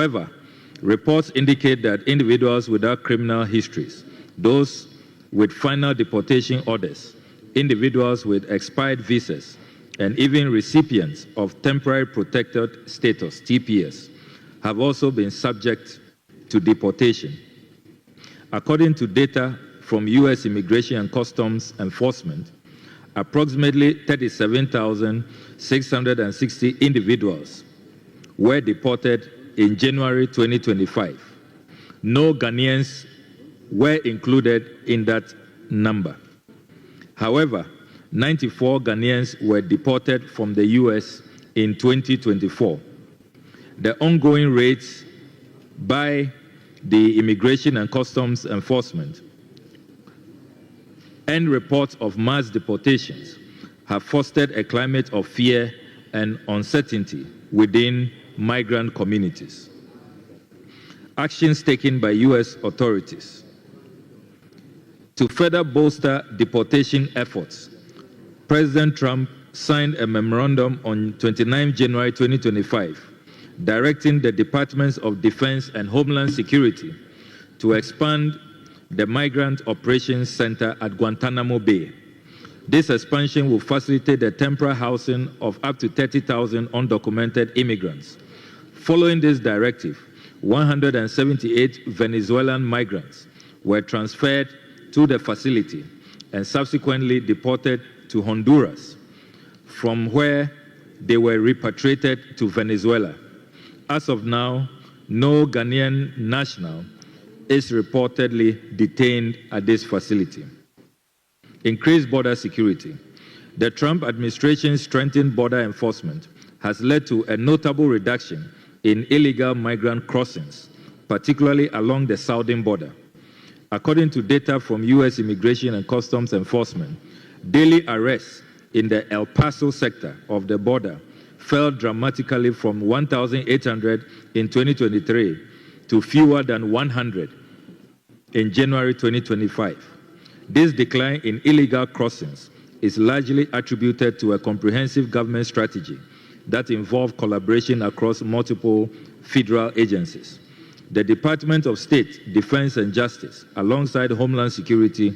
However, reports indicate that individuals without criminal histories, those with final deportation orders, individuals with expired visas, and even recipients of temporary protected status, TPS, have also been subject to deportation. According to data from U.S. Immigration and Customs Enforcement, approximately 37,660 individuals were deported in January 2025. No Ghanaians were included in that number. However, 94 Ghanaians were deported from the U.S. in 2024. The ongoing raids by the Immigration and Customs Enforcement and reports of mass deportations have fostered a climate of fear and uncertainty within migrant communities. Actions taken by U.S. authorities to further bolster deportation efforts, President Trump signed a memorandum on 29 January 2025 directing the Departments of Defense and Homeland Security to expand the Migrant Operations Center at Guantanamo Bay. This expansion will facilitate the temporary housing of up to 30,000 undocumented immigrants. Following this directive, 178 Venezuelan migrants were transferred to the facility and subsequently deported to Honduras, from where they were repatriated to Venezuela. As of now, no Ghanaian national is reportedly detained at this facility. Increased border security. The Trump administration's strengthened border enforcement has led to a notable reduction in illegal migrant crossings, particularly along the southern border. According to data from U.S. Immigration and Customs Enforcement, daily arrests in the El Paso sector of the border fell dramatically from 1,800 in 2023 to fewer than 100 in January 2025. This decline in illegal crossings is largely attributed to a comprehensive government strategy that involved collaboration across multiple federal agencies. The Department of State, Defense and Justice, alongside Homeland Security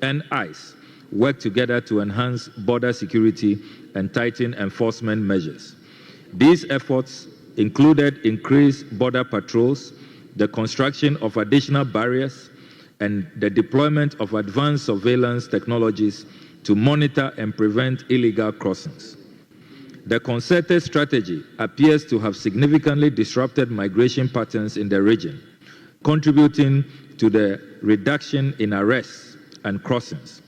and ICE, work together to enhance border security and tighten enforcement measures. These efforts included increased border patrols, the construction of additional barriers, and the deployment of advanced surveillance technologies to monitor and prevent illegal crossings. The concerted strategy appears to have significantly disrupted migration patterns in the region, contributing to the reduction in arrests and crossings.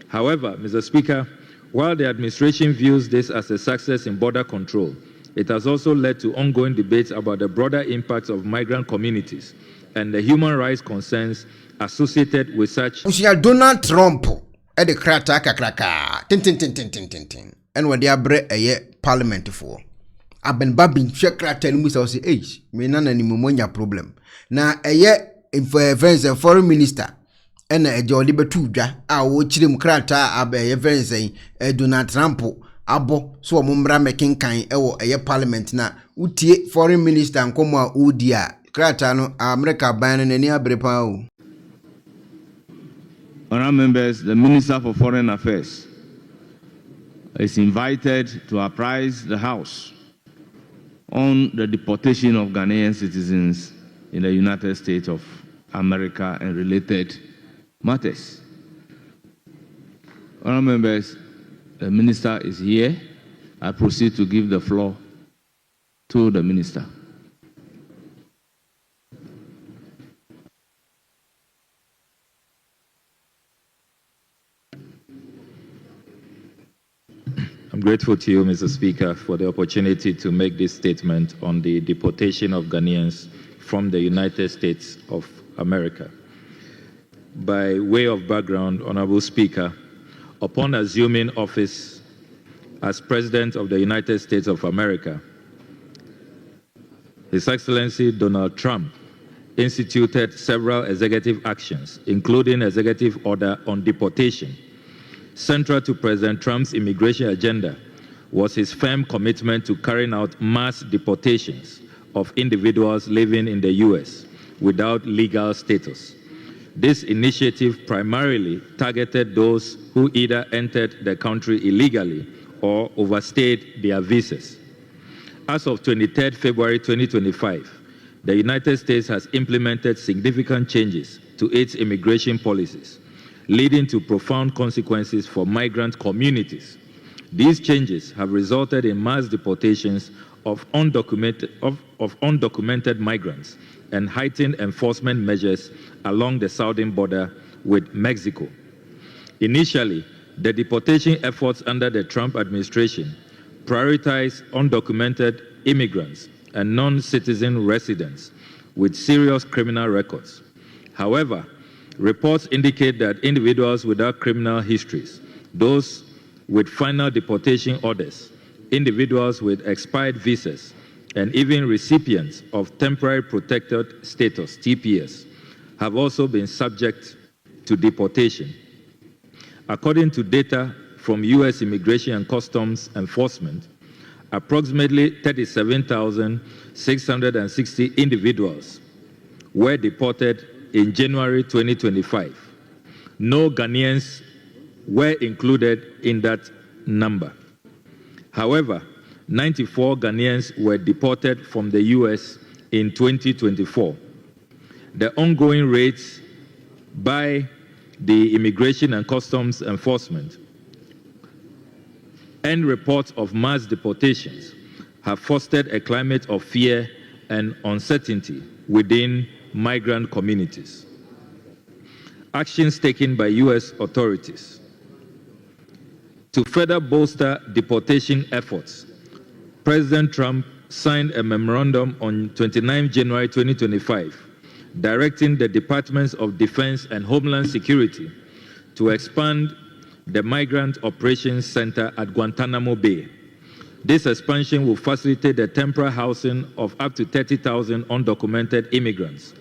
However, Mr. Speaker, while the administration views this as a success in border control, it has also led to ongoing debates about the broader impacts of migrant communities and the human rights concerns associated with such. Donald Trump at the krata kakraka tin and when they are parliament for aben babin shekrata ni musa say age me na ni mumonya problem na friends and foreign minister and a jolly betu dwa a wo chirim krata abe friends Donald Trump abo so omumbra mekinkan ewo parliament na utie foreign minister nkomo a odi a krata no America ban no nani abrepa o. Honourable members, the Minister for Foreign Affairs is invited to apprise the House on the deportation of Ghanaian citizens in the United States of America and related matters. Honourable members, the Minister is here. I proceed to give the floor to the Minister. I'm grateful to you, Mr. Speaker, for the opportunity to make this statement on the deportation of Ghanaians from the United States of America. By way of background, Honorable Speaker, upon assuming office as President of the United States of America, His Excellency Donald Trump instituted several executive actions, including Executive Order on Deportation. Central to President Trump's immigration agenda was his firm commitment to carrying out mass deportations of individuals living in the U.S. without legal status. This initiative primarily targeted those who either entered the country illegally or overstayed their visas. As of 23 February 2025, the United States has implemented significant changes to its immigration policies, leading to profound consequences for migrant communities. These changes have resulted in mass deportations of undocumented migrants and heightened enforcement measures along the southern border with Mexico. Initially, the deportation efforts under the Trump administration prioritized undocumented immigrants and non-citizen residents with serious criminal records. However, reports indicate that individuals without criminal histories, those with final deportation orders, individuals with expired visas, and even recipients of temporary protected status, TPS, have also been subject to deportation. According to data from U.S. Immigration and Customs Enforcement, approximately 37,660 individuals were deported in January 2025. No Ghanaians were included in that number. However, 94 Ghanaians were deported from the U.S. in 2024. The ongoing raids by the Immigration and Customs Enforcement and reports of mass deportations have fostered a climate of fear and uncertainty within migrant communities. Actions taken by U.S. authorities to further bolster deportation efforts, President Trump signed a memorandum on 29 January 2025 directing the Departments of Defense and Homeland Security to expand the Migrant Operations Center at Guantanamo Bay. This expansion will facilitate the temporary housing of up to 30,000 undocumented immigrants.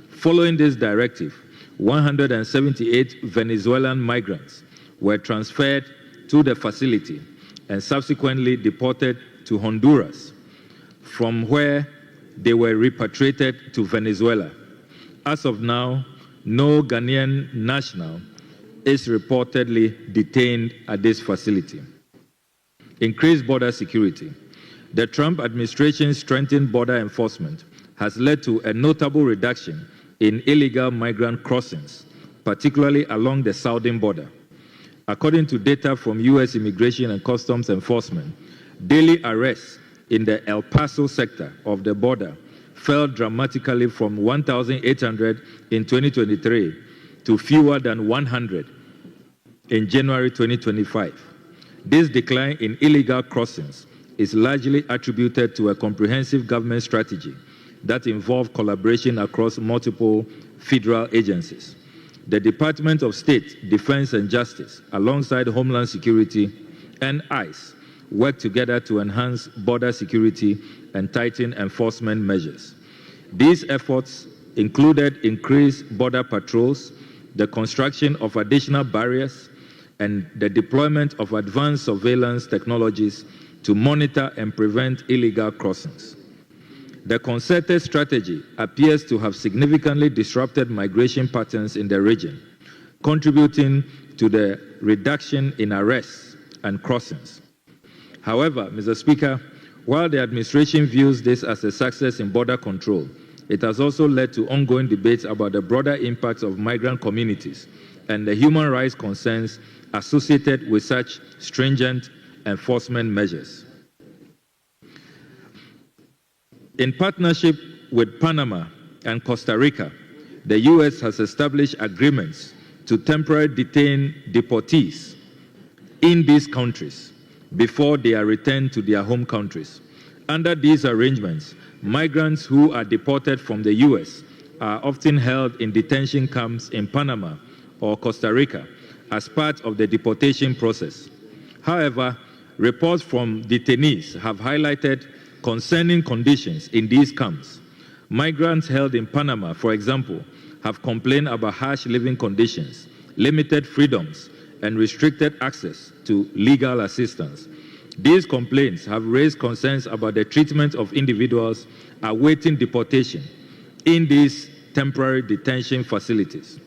Following this directive, 178 Venezuelan migrants were transferred to the facility and subsequently deported to Honduras, from where they were repatriated to Venezuela. As of now, no Ghanaian national is reportedly detained at this facility. Increased border security. The Trump administration's strengthened border enforcement has led to a notable reduction in illegal migrant crossings, particularly along the southern border. According to data from U.S. Immigration and Customs Enforcement, daily arrests in the El Paso sector of the border fell dramatically from 1,800 in 2023 to fewer than 100 in January 2025. This decline in illegal crossings is largely attributed to a comprehensive government strategy that involved collaboration across multiple federal agencies. The Department of State, Defense and Justice, alongside Homeland Security and ICE, work together to enhance border security and tighten enforcement measures. These efforts included increased border patrols, the construction of additional barriers, and the deployment of advanced surveillance technologies to monitor and prevent illegal crossings. The concerted strategy appears to have significantly disrupted migration patterns in the region, contributing to the reduction in arrests and crossings. However, Mr. Speaker, while the administration views this as a success in border control, it has also led to ongoing debates about the broader impacts of migrant communities and the human rights concerns associated with such stringent enforcement measures. In partnership with Panama and Costa Rica, the U.S. has established agreements to temporarily detain deportees in these countries before they are returned to their home countries. Under these arrangements, migrants who are deported from the U.S. are often held in detention camps in Panama or Costa Rica as part of the deportation process. However, reports from detainees have highlighted concerning conditions in these camps. Migrants held in Panama, for example, have complained about harsh living conditions, limited freedoms, and restricted access to legal assistance. These complaints have raised concerns about the treatment of individuals awaiting deportation in these temporary detention facilities.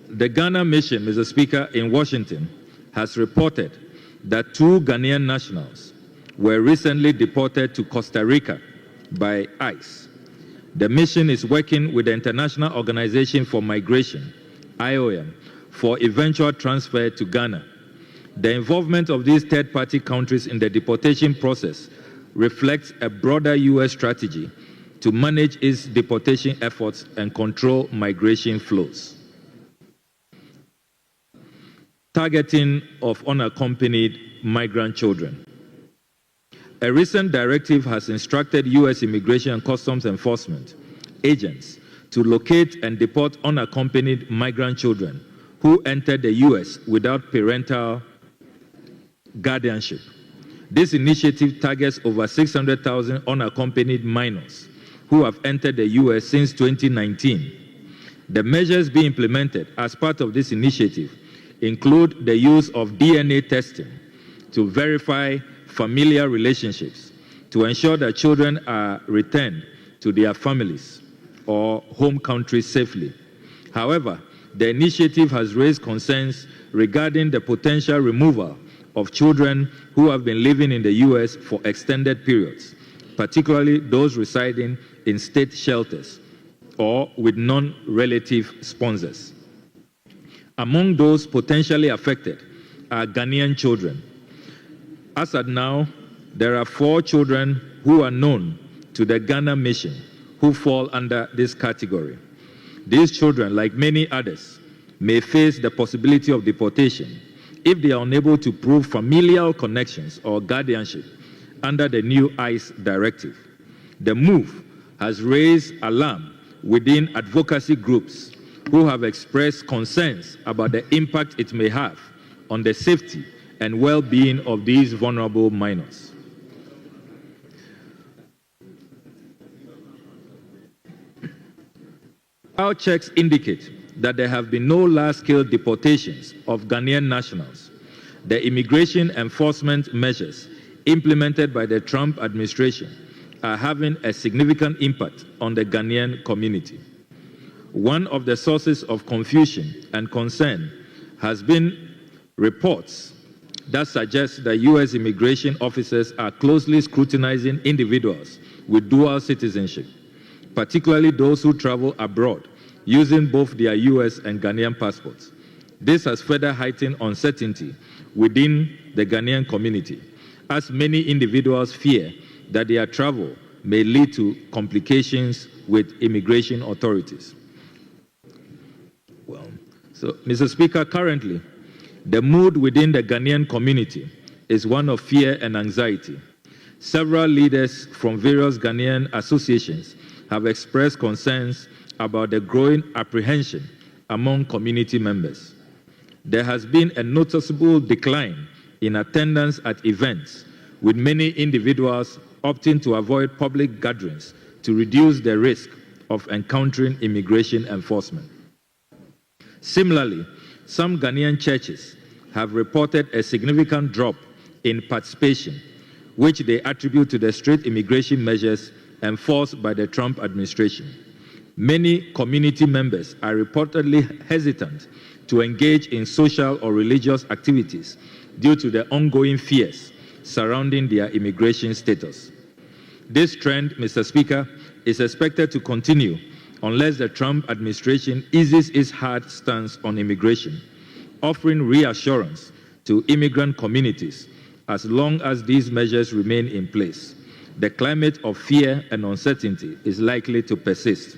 The Ghana mission, Mr. Speaker, in Washington has reported that 2 Ghanaian nationals were recently deported to Costa Rica by ICE. The mission is working with the International Organization for Migration, IOM, for eventual transfer to Ghana. The involvement of these third-party countries in the deportation process reflects a broader U.S. strategy to manage its deportation efforts and control migration flows. Targeting of unaccompanied migrant children. A recent directive has instructed U.S. Immigration and Customs Enforcement agents to locate and deport unaccompanied migrant children who entered the U.S. without parental guardianship. This initiative targets over 600,000 unaccompanied minors who have entered the U.S. since 2019. The measures being implemented as part of this initiative include the use of DNA testing to verify familial relationships to ensure that children are returned to their families or home countries safely. However, the initiative has raised concerns regarding the potential removal of children who have been living in the U.S. for extended periods, particularly those residing in state shelters or with non-relative sponsors. Among those potentially affected are Ghanaian children. As at now, there are 4 children who are known to the Ghana mission who fall under this category. These children, like many others, may face the possibility of deportation if they are unable to prove familial connections or guardianship under the new ICE directive. The move has raised alarm within advocacy groups who have expressed concerns about the impact it may have on the safety and well-being of these vulnerable minors. Our checks indicate that there have been no large-scale deportations of Ghanaian nationals. The immigration enforcement measures implemented by the Trump administration are having a significant impact on the Ghanaian community. One of the sources of confusion and concern has been reports that suggest that U.S. immigration officers are closely scrutinizing individuals with dual citizenship, particularly those who travel abroad using both their U.S. and Ghanaian passports. This has further heightened uncertainty within the Ghanaian community, as many individuals fear that their travel may lead to complications with immigration authorities. So, Mr. Speaker, currently, the mood within the Ghanaian community is one of fear and anxiety. Several leaders from various Ghanaian associations have expressed concerns about the growing apprehension among community members. There has been a noticeable decline in attendance at events, with many individuals opting to avoid public gatherings to reduce the risk of encountering immigration enforcement. Similarly, some Ghanaian churches have reported a significant drop in participation, which they attribute to the strict immigration measures enforced by the Trump administration. Many community members are reportedly hesitant to engage in social or religious activities due to the ongoing fears surrounding their immigration status. This trend, Mr. Speaker, is expected to continue unless the Trump administration eases its hard stance on immigration, offering reassurance to immigrant communities as long as these measures remain in place. The climate of fear and uncertainty is likely to persist,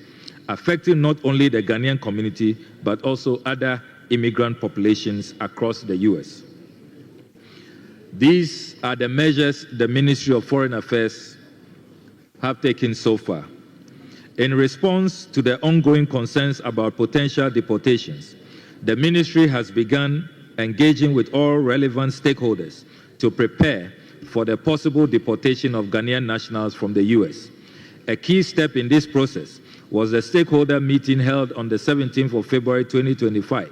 affecting not only the Ghanaian community, but also other immigrant populations across the U.S. These are the measures the Ministry of Foreign Affairs have taken so far. In response to the ongoing concerns about potential deportations, the ministry has begun engaging with all relevant stakeholders to prepare for the possible deportation of Ghanaian nationals from the U.S. A key step in this process was the stakeholder meeting held on the 17th of February 2025.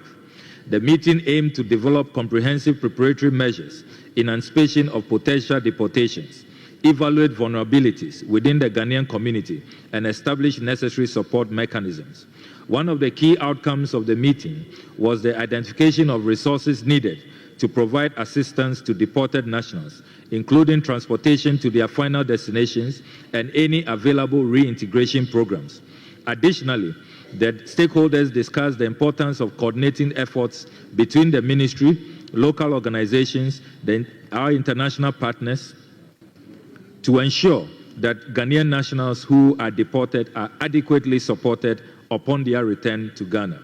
The meeting aimed to develop comprehensive preparatory measures in anticipation of potential deportations, evaluate vulnerabilities within the Ghanaian community, and establish necessary support mechanisms. One of the key outcomes of the meeting was the identification of resources needed to provide assistance to deported nationals, including transportation to their final destinations and any available reintegration programs. Additionally, the stakeholders discussed the importance of coordinating efforts between the ministry, local organizations, our international partners, to ensure that Ghanaian nationals who are deported are adequately supported upon their return to Ghana.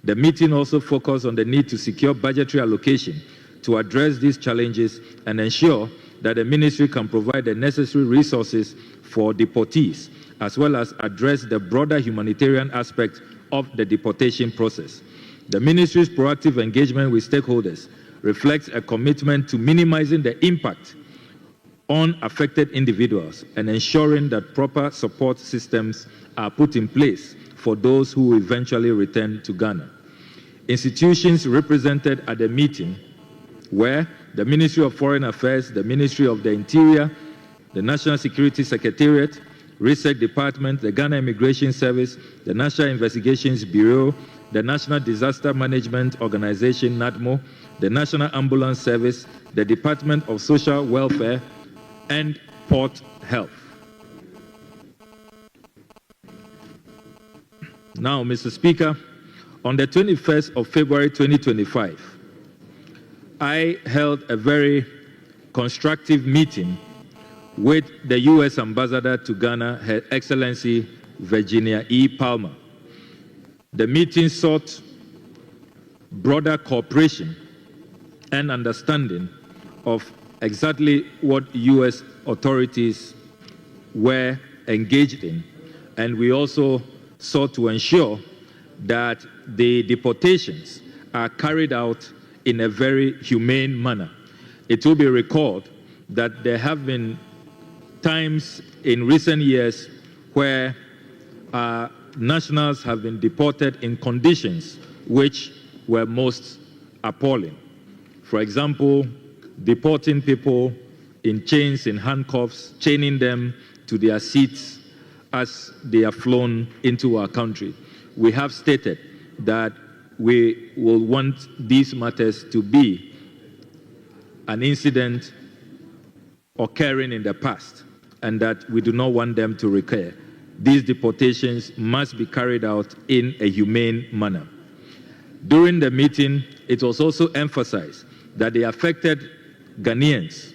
The meeting also focused on the need to secure budgetary allocation to address these challenges and ensure that the ministry can provide the necessary resources for deportees, as well as address the broader humanitarian aspect of the deportation process. The ministry's proactive engagement with stakeholders reflects a commitment to minimizing the impact on affected individuals and ensuring that proper support systems are put in place for those who eventually return to Ghana. Institutions represented at the meeting were the Ministry of Foreign Affairs, the Ministry of the Interior, the National Security Secretariat, Research Department, the Ghana Immigration Service, the National Investigations Bureau, the National Disaster Management Organization, NADMO, the National Ambulance Service, the Department of Social Welfare, and Port Health. Now, Mr. Speaker, on the 21st of February 2025, I held a very constructive meeting with the U.S. Ambassador to Ghana, Her Excellency Virginia E. Palmer. The meeting sought broader cooperation and understanding of exactly what U.S. authorities were engaged in, and we also sought to ensure that the deportations are carried out in a very humane manner. It will be recalled that there have been times in recent years where nationals have been deported in conditions which were most appalling. For example, deporting people in chains, in handcuffs, chaining them to their seats as they are flown into our country. We have stated that we will want these matters to be an incident occurring in the past, and that we do not want them to recur. These deportations must be carried out in a humane manner. During the meeting, it was also emphasized that the affected Ghanaians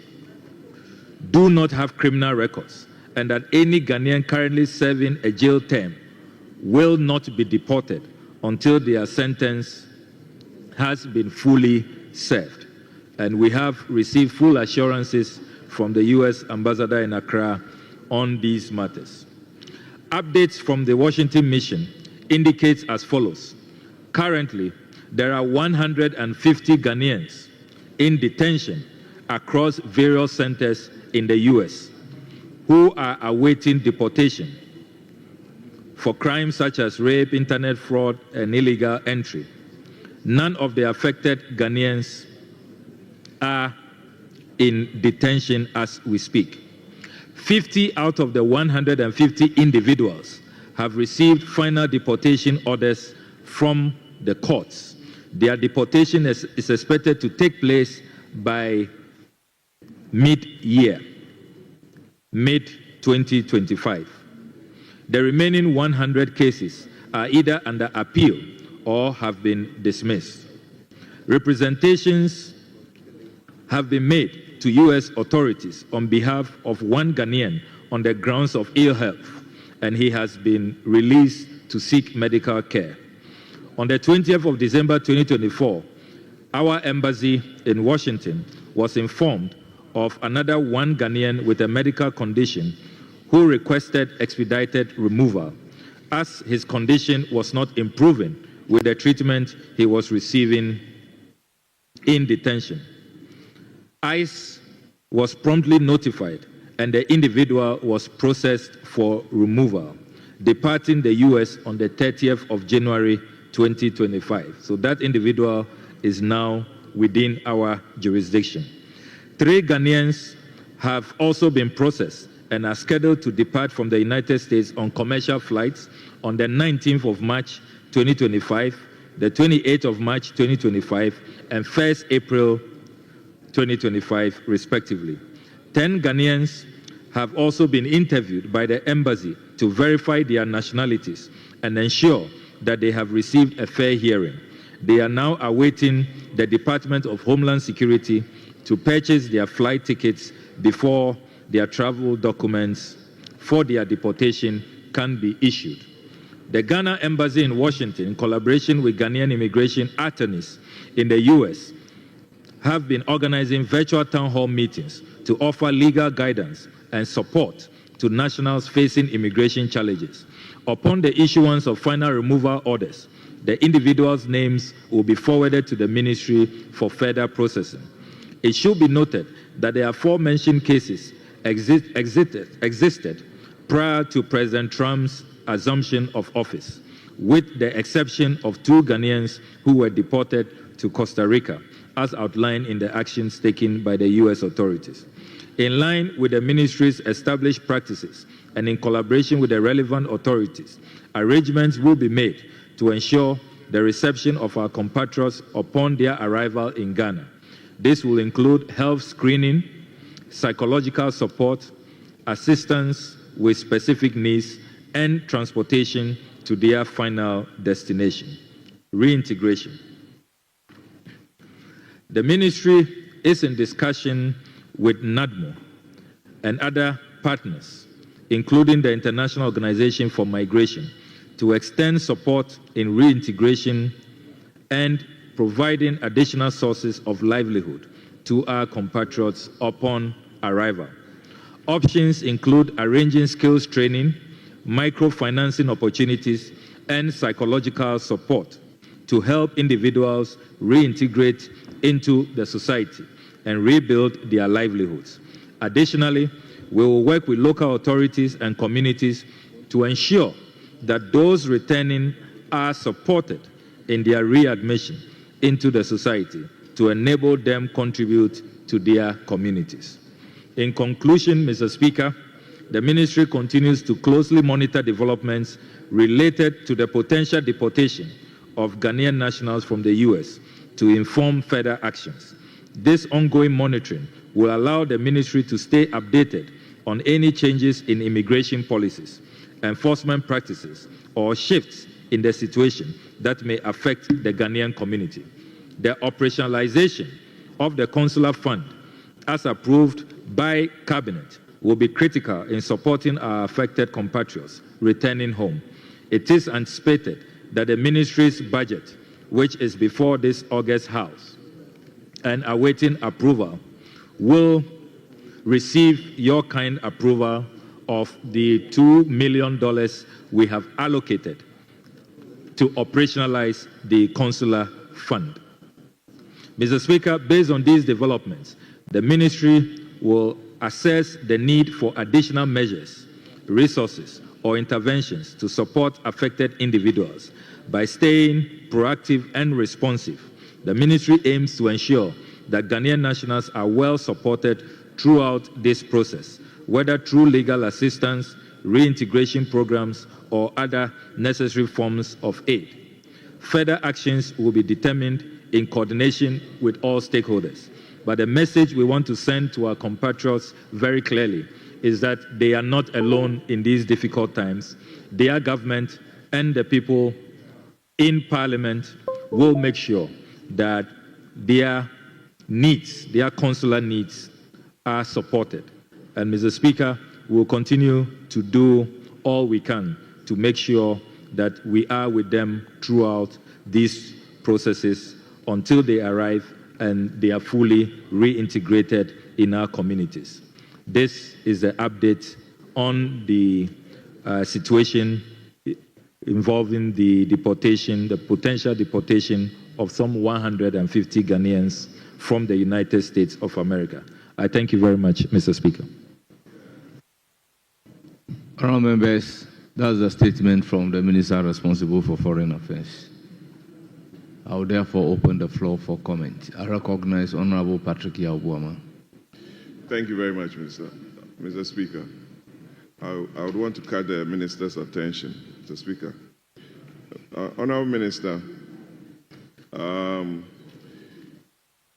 do not have criminal records, and that any Ghanaian currently serving a jail term will not be deported until their sentence has been fully served. And we have received full assurances from the U.S. Ambassador in Accra on these matters. Updates from the Washington mission indicate as follows. Currently, there are 150 Ghanaians in detention across various centers in the U.S. who are awaiting deportation for crimes such as rape, internet fraud, and illegal entry. None of the affected Ghanaians are in detention as we speak. 50 out of the 150 individuals have received final deportation orders from the courts. Their deportation is expected to take place by mid-year, mid-2025. The remaining 100 cases are either under appeal or have been dismissed. Representations have been made to U.S. authorities on behalf of one Ghanaian on the grounds of ill health, and he has been released to seek medical care. On the 20th of December 2024, our embassy in Washington was informed of another one Ghanaian with a medical condition who requested expedited removal, as his condition was not improving with the treatment he was receiving in detention. ICE was promptly notified and the individual was processed for removal, departing the U.S. on the 30th of January 2025. So that individual is now within our jurisdiction. 3 Ghanaians have also been processed and are scheduled to depart from the United States on commercial flights on the 19th of March 2025, the 28th of March 2025, and 1st April 2025, respectively. 10 Ghanaians have also been interviewed by the embassy to verify their nationalities and ensure that they have received a fair hearing. They are now awaiting the Department of Homeland Security to purchase their flight tickets before their travel documents for their deportation can be issued. The Ghana Embassy in Washington, in collaboration with Ghanaian immigration attorneys in the U.S., have been organizing virtual town hall meetings to offer legal guidance and support to nationals facing immigration challenges. Upon the issuance of final removal orders, the individuals' names will be forwarded to the ministry for further processing. It should be noted that the aforementioned cases existed prior to President Trump's assumption of office, with the exception of 2 Ghanaians who were deported to Costa Rica, as outlined in the actions taken by the U.S. authorities. In line with the ministry's established practices and in collaboration with the relevant authorities, arrangements will be made to ensure the reception of our compatriots upon their arrival in Ghana. This will include health screening, psychological support, assistance with specific needs, and transportation to their final destination. Reintegration. The ministry is in discussion with NADMO and other partners, including the International Organization for Migration, to extend support in reintegration and providing additional sources of livelihood to our compatriots upon arrival. Options include arranging skills training, microfinancing opportunities, and psychological support to help individuals reintegrate into the society and rebuild their livelihoods. Additionally, we will work with local authorities and communities to ensure that those returning are supported in their readmission into the society to enable them contribute to their communities. In conclusion, Mr. Speaker, the ministry continues to closely monitor developments related to the potential deportation of Ghanaian nationals from the U.S. to inform further actions. This ongoing monitoring will allow the ministry to stay updated on any changes in immigration policies, enforcement practices, or shifts in the situation that may affect the Ghanaian community. The operationalization of the Consular Fund, as approved by Cabinet, will be critical in supporting our affected compatriots returning home. It is anticipated that the ministry's budget, which is before this August House and awaiting approval, will receive your kind approval of the $2 million we have allocated to operationalize the Consular Fund. Mr. Speaker, based on these developments, the ministry will assess the need for additional measures, resources, or interventions to support affected individuals. By staying proactive and responsive, the ministry aims to ensure that Ghanaian nationals are well supported throughout this process, whether through legal assistance, reintegration programs, or other necessary forms of aid. Further actions will be determined in coordination with all stakeholders. But the message we want to send to our compatriots very clearly is that they are not alone in these difficult times. Their government and the people in Parliament will make sure that their needs, their consular needs, are supported. And Mr. Speaker, we will continue to do all we can to make sure that we are with them throughout these processes until they arrive and they are fully reintegrated in our communities. This is the update on the situation involving the deportation, the potential deportation of some 150 Ghanaians from the United States of America. I thank you very much, Mr. Speaker. Honourable members, that's a statement from the Minister responsible for Foreign Affairs. I will therefore open the floor for comment. I recognize Honorable Patrick Yabuama. Thank you very much, Mr. Speaker. I would want to catch the Minister's attention, Mr. Speaker. Honorable Minister,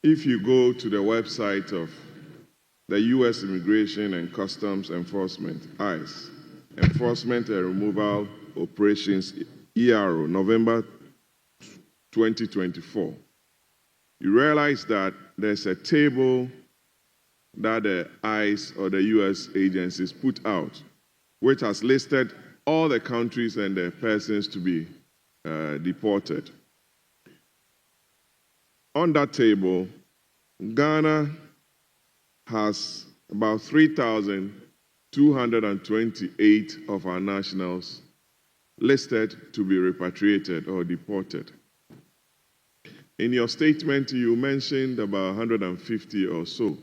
if you go to the website of the U.S. Immigration and Customs Enforcement, ICE, Enforcement and Removal Operations, ERO, November 2024, you realize that there's a table that the ICE or the U.S. agencies put out, which has listed all the countries and the persons to be deported. On that table, Ghana has about 3,228 of our nationals listed to be repatriated or deported. In your statement, you mentioned about 150 or so,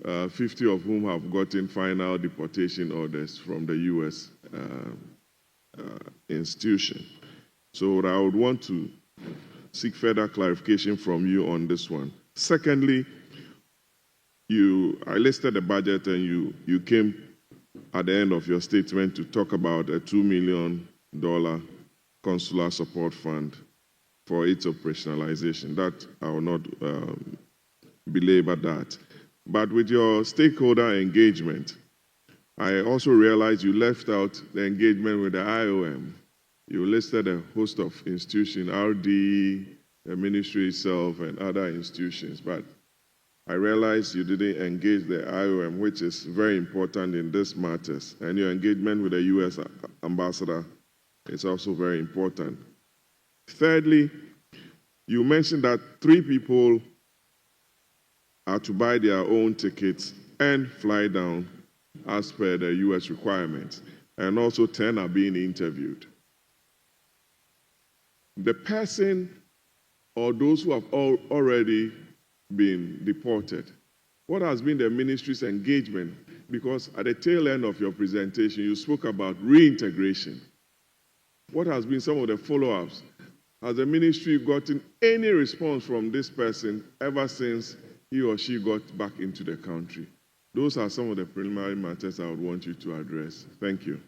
50 of whom have gotten final deportation orders from the U.S. Institution. So I would want to seek further clarification from you on this one. Secondly, I listed the budget and you came at the end of your statement to talk about a $2 million consular support fund for its operationalization. That I will not belabor that. But with your stakeholder engagement, I also realized you left out the engagement with the IOM. You listed a host of institutions, RD, the ministry itself, and other institutions. But I realized you didn't engage the IOM, which is very important in these matters. And your engagement with the U.S. ambassador is also very important. Thirdly, you mentioned that 3 people are to buy their own tickets and fly down as per the U.S. requirements, and also 10 are being interviewed. The person or those who have already been deported, what has been the ministry's engagement? Because at the tail end of your presentation, you spoke about reintegration. What has been some of the follow-ups? Has the ministry gotten any response from this person ever since he or she got back into the country? Those are some of the preliminary matters I would want you to address. Thank you.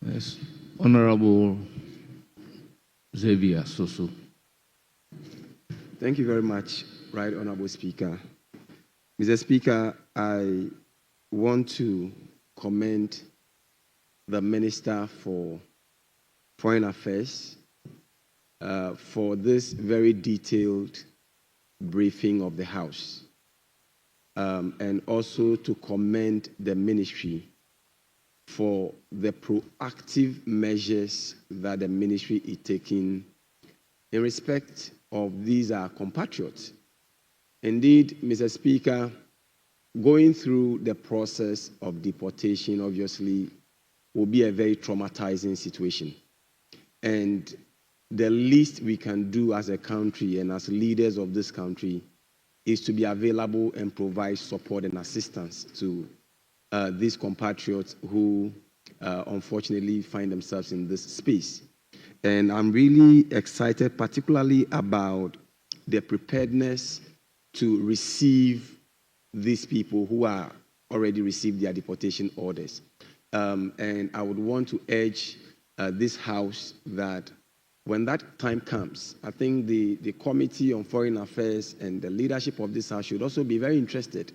Yes, Honorable Xavier Soso. Thank you very much, Right Honorable Speaker. Mr. Speaker, I want to commend the Minister for Foreign Affairs for this very detailed briefing of the House, and also to commend the Ministry for the proactive measures that the Ministry is taking in respect of these our compatriots. Indeed, Mr. Speaker, going through the process of deportation obviously will be a very traumatizing situation. And the least we can do as a country and as leaders of this country is to be available and provide support and assistance to these compatriots who unfortunately find themselves in this space. And I'm really excited, particularly about the preparedness to receive these people who are already received their deportation orders. And I would want to urge this House that when that time comes, I think the Committee on Foreign Affairs and the leadership of this House should also be very interested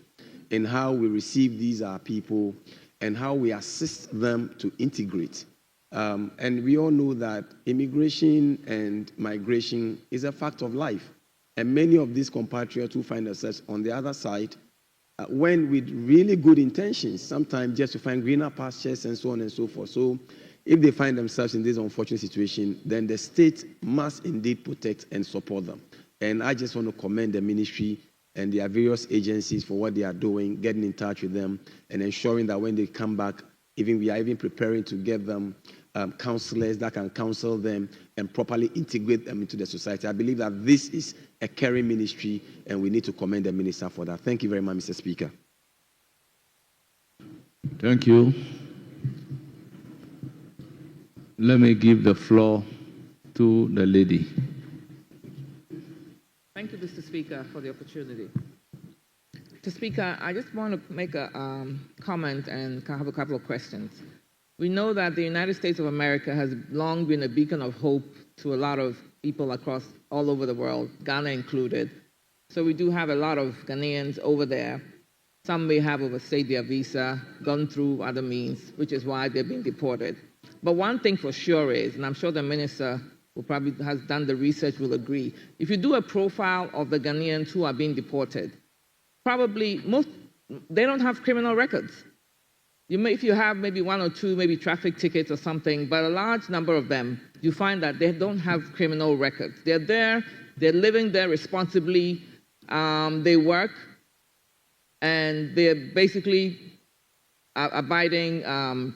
in how we receive these people and how we assist them to integrate. And we all know that immigration and migration is a fact of life. And many of these compatriots who find themselves on the other side went with really good intentions, sometimes just to find greener pastures and so on and so forth. So if they find themselves in this unfortunate situation, then the state must indeed protect and support them. And I just want to commend the ministry and their various agencies for what they are doing, getting in touch with them, and ensuring that when they come back, we are even preparing to get them counselors that can counsel them and properly integrate them into the society. I believe that this is a caring ministry, and we need to commend the minister for that. Thank you very much, Mr. Speaker. Thank you. Let me give the floor to the lady. Thank you, Mr. Speaker, for the opportunity. Mr. Speaker, I just want to make a comment and have a couple of questions. We know that the United States of America has long been a beacon of hope to a lot of people across all over the world, Ghana included. So we do have a lot of Ghanaians over there. Some may have overstayed their visa, gone through other means, which is why they're being deported. But one thing for sure is, and I'm sure the minister who probably has done the research will agree, if you do a profile of the Ghanaians who are being deported, probably they don't have criminal records. If you have maybe one or two, maybe traffic tickets or something, but a large number of them, you find that they don't have criminal records. They're there, they're living there responsibly, they work, and they're basically abiding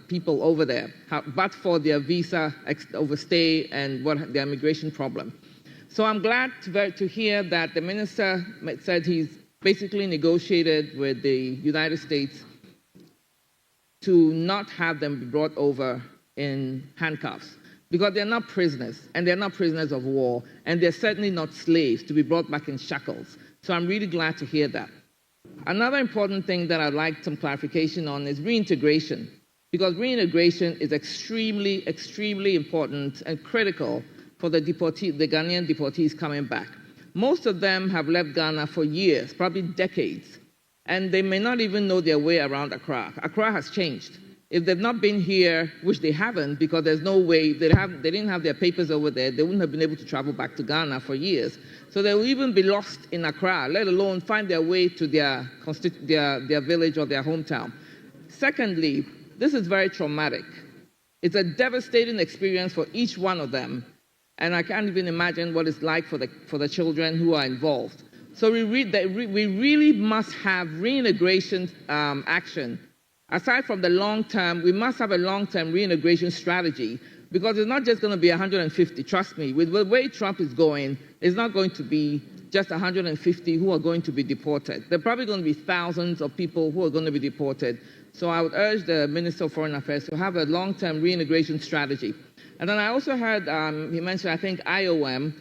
people over there, but for their visa overstay and their immigration problem. So I'm glad to hear that the minister said he's basically negotiated with the United States to not have them be brought over in handcuffs, because they're not prisoners, and they're not prisoners of war, and they're certainly not slaves to be brought back in shackles. So I'm really glad to hear that. Another important thing that I'd like some clarification on is reintegration, because reintegration is extremely, extremely important and critical for the Ghanaian deportees coming back. Most of them have left Ghana for years, probably decades, and they may not even know their way around Accra. Accra has changed. If they've not been here, which they haven't, because there's no way, they didn't have their papers over there, they wouldn't have been able to travel back to Ghana for years. So they will even be lost in Accra, let alone find their way to their village or their hometown. Secondly, this is very traumatic. It's a devastating experience for each one of them, and I can't even imagine what it's like for the children who are involved. So we really must have reintegration action. Aside from the long term, we must have a long-term reintegration strategy, because it's not just going to be 150. Trust me, with the way Trump is going, it's not going to be just 150 who are going to be deported. There are probably going to be thousands of people who are going to be deported. So I would urge the Minister of Foreign Affairs to have a long-term reintegration strategy. And then I also heard he mentioned, I think, IOM,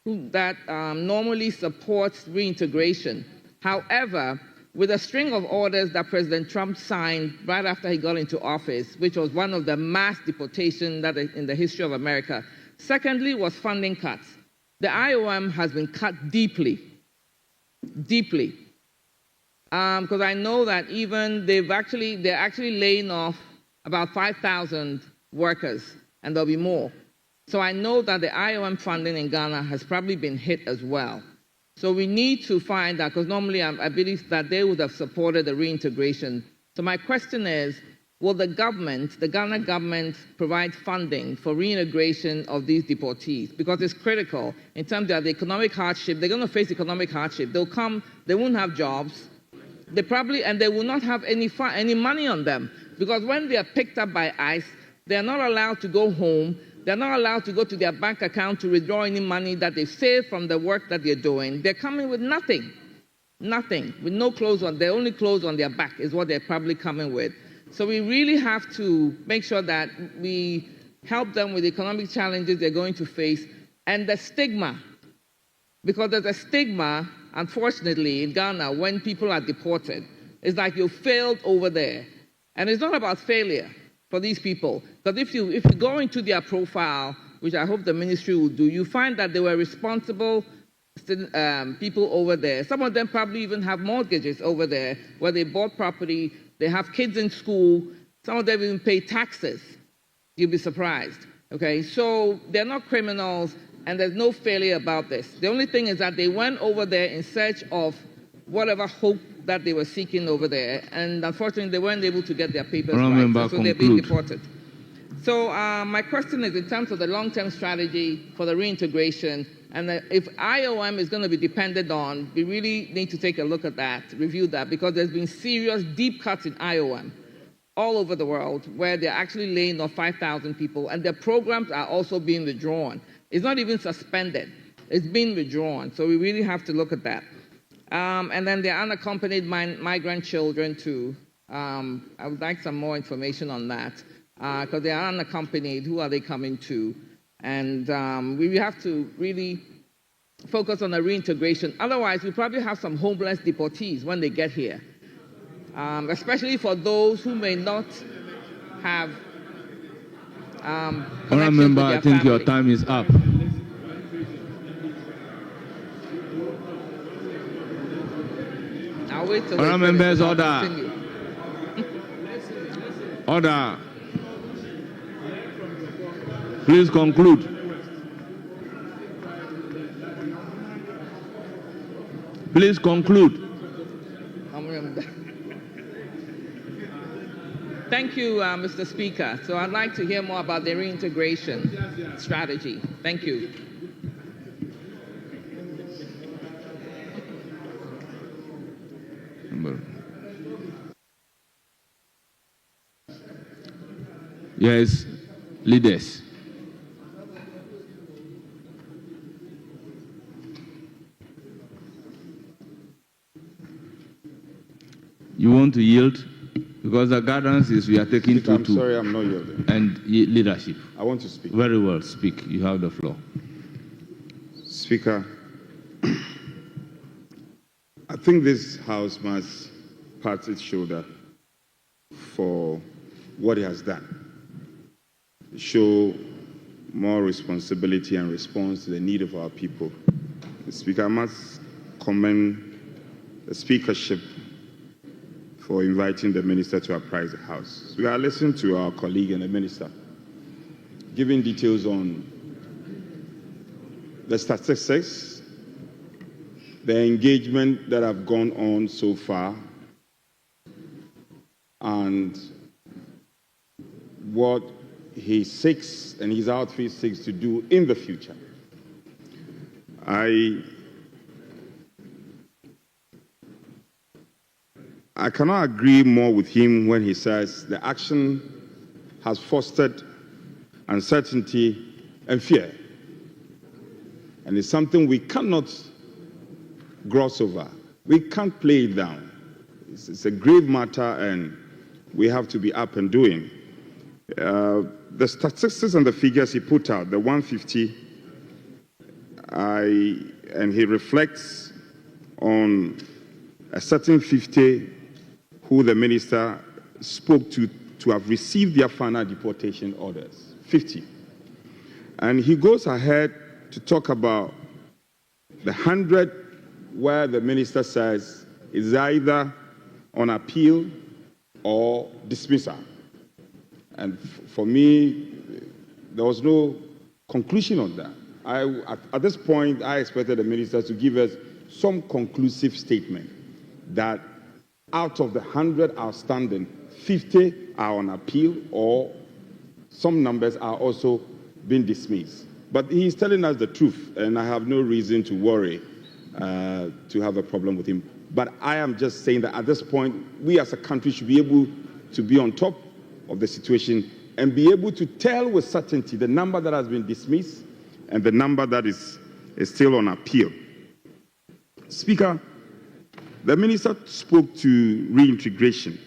that normally supports reintegration. However, with a string of orders that President Trump signed right after he got into office, which was one of the mass deportations in the history of America. Secondly was funding cuts. The IOM has been cut deeply, deeply. Because I know that even they're actually laying off about 5,000 workers, and there'll be more. So I know that the IOM funding in Ghana has probably been hit as well. So we need to find that, because normally I believe that they would have supported the reintegration. So my question is, will the Ghana government, provide funding for reintegration of these deportees? Because it's critical in terms of the economic hardship. They're going to face economic hardship. They'll come, they won't have jobs. And they will not have any money on them. Because when they are picked up by ICE, they're not allowed to go home. They're not allowed to go to their bank account to withdraw any money that they've saved from the work that they're doing. They're coming with nothing, with no clothes on. Their only clothes on their back is what they're probably coming with. So we really have to make sure that we help them with the economic challenges they're going to face, and the stigma, because there's a stigma, unfortunately, in Ghana when people are deported. It's like you failed over there. And it's not about failure for these people. Because if you go into their profile, which I hope the ministry will do, you find that they were responsible people over there. Some of them probably even have mortgages over there where they bought property, they have kids in school, some of them even pay taxes. You'll be surprised. Okay, so they're not criminals, and there's no failure about this. The only thing is that they went over there in search of whatever hope that they were seeking over there, and unfortunately they weren't able to get their papers right, so they're being deported. So my question is, in terms of the long-term strategy for the reintegration, and if IOM is going to be depended on, we really need to take a look at that, review that, because there's been serious deep cuts in IOM all over the world where they're actually laying off 5,000 people, and their programs are also being withdrawn. It's not even suspended. It's being withdrawn. So we really have to look at that. And then the unaccompanied migrant children too. I would like some more information on that, because they are unaccompanied. Who are they coming to? And we have to really focus on the reintegration. Otherwise, we probably have some homeless deportees when they get here, especially for those who may not have Honourable Member, I think your time is up. I'll wait till Honourable Members, order. continue. Order. Please conclude. Please conclude. Thank you, Mr. Speaker. So I'd like to hear more about the reintegration strategy. Thank you. Yes, leaders. You want to yield? Because the guidance is we are taking Speaker, I'm 2-2. sorry, I'm not yielding. And leadership. I want to speak. Very well, speak. You have the floor. Speaker, I think this House must pat its shoulder for what it has done. Show more responsibility and response to the need of our people. Speaker, I must commend the speakership for inviting the minister to apprise the House. We are listening to our colleague and the minister giving details on the statistics, the engagement that have gone on so far, and what he seeks and his outfit seeks to do in the future. I cannot agree more with him when he says the action has fostered uncertainty and fear. And it's something we cannot gloss over. We can't play it down. It's a grave matter and we have to be up and doing. The statistics and the figures he put out, the 150, and he reflects on a certain 50 who the minister spoke to have received their final deportation orders, 50. And he goes ahead to talk about the 100 where the minister says is either on appeal or dismissal. And for me, there was no conclusion on that. At this point, I expected the minister to give us some conclusive statement that out of the 100 outstanding, 50 are on appeal or some numbers are also being dismissed. But he's telling us the truth, and I have no reason to worry to have a problem with him. But I am just saying that at this point, we as a country should be able to be on top of the situation and be able to tell with certainty the number that has been dismissed and the number that is still on appeal. Speaker, the minister spoke to reintegration,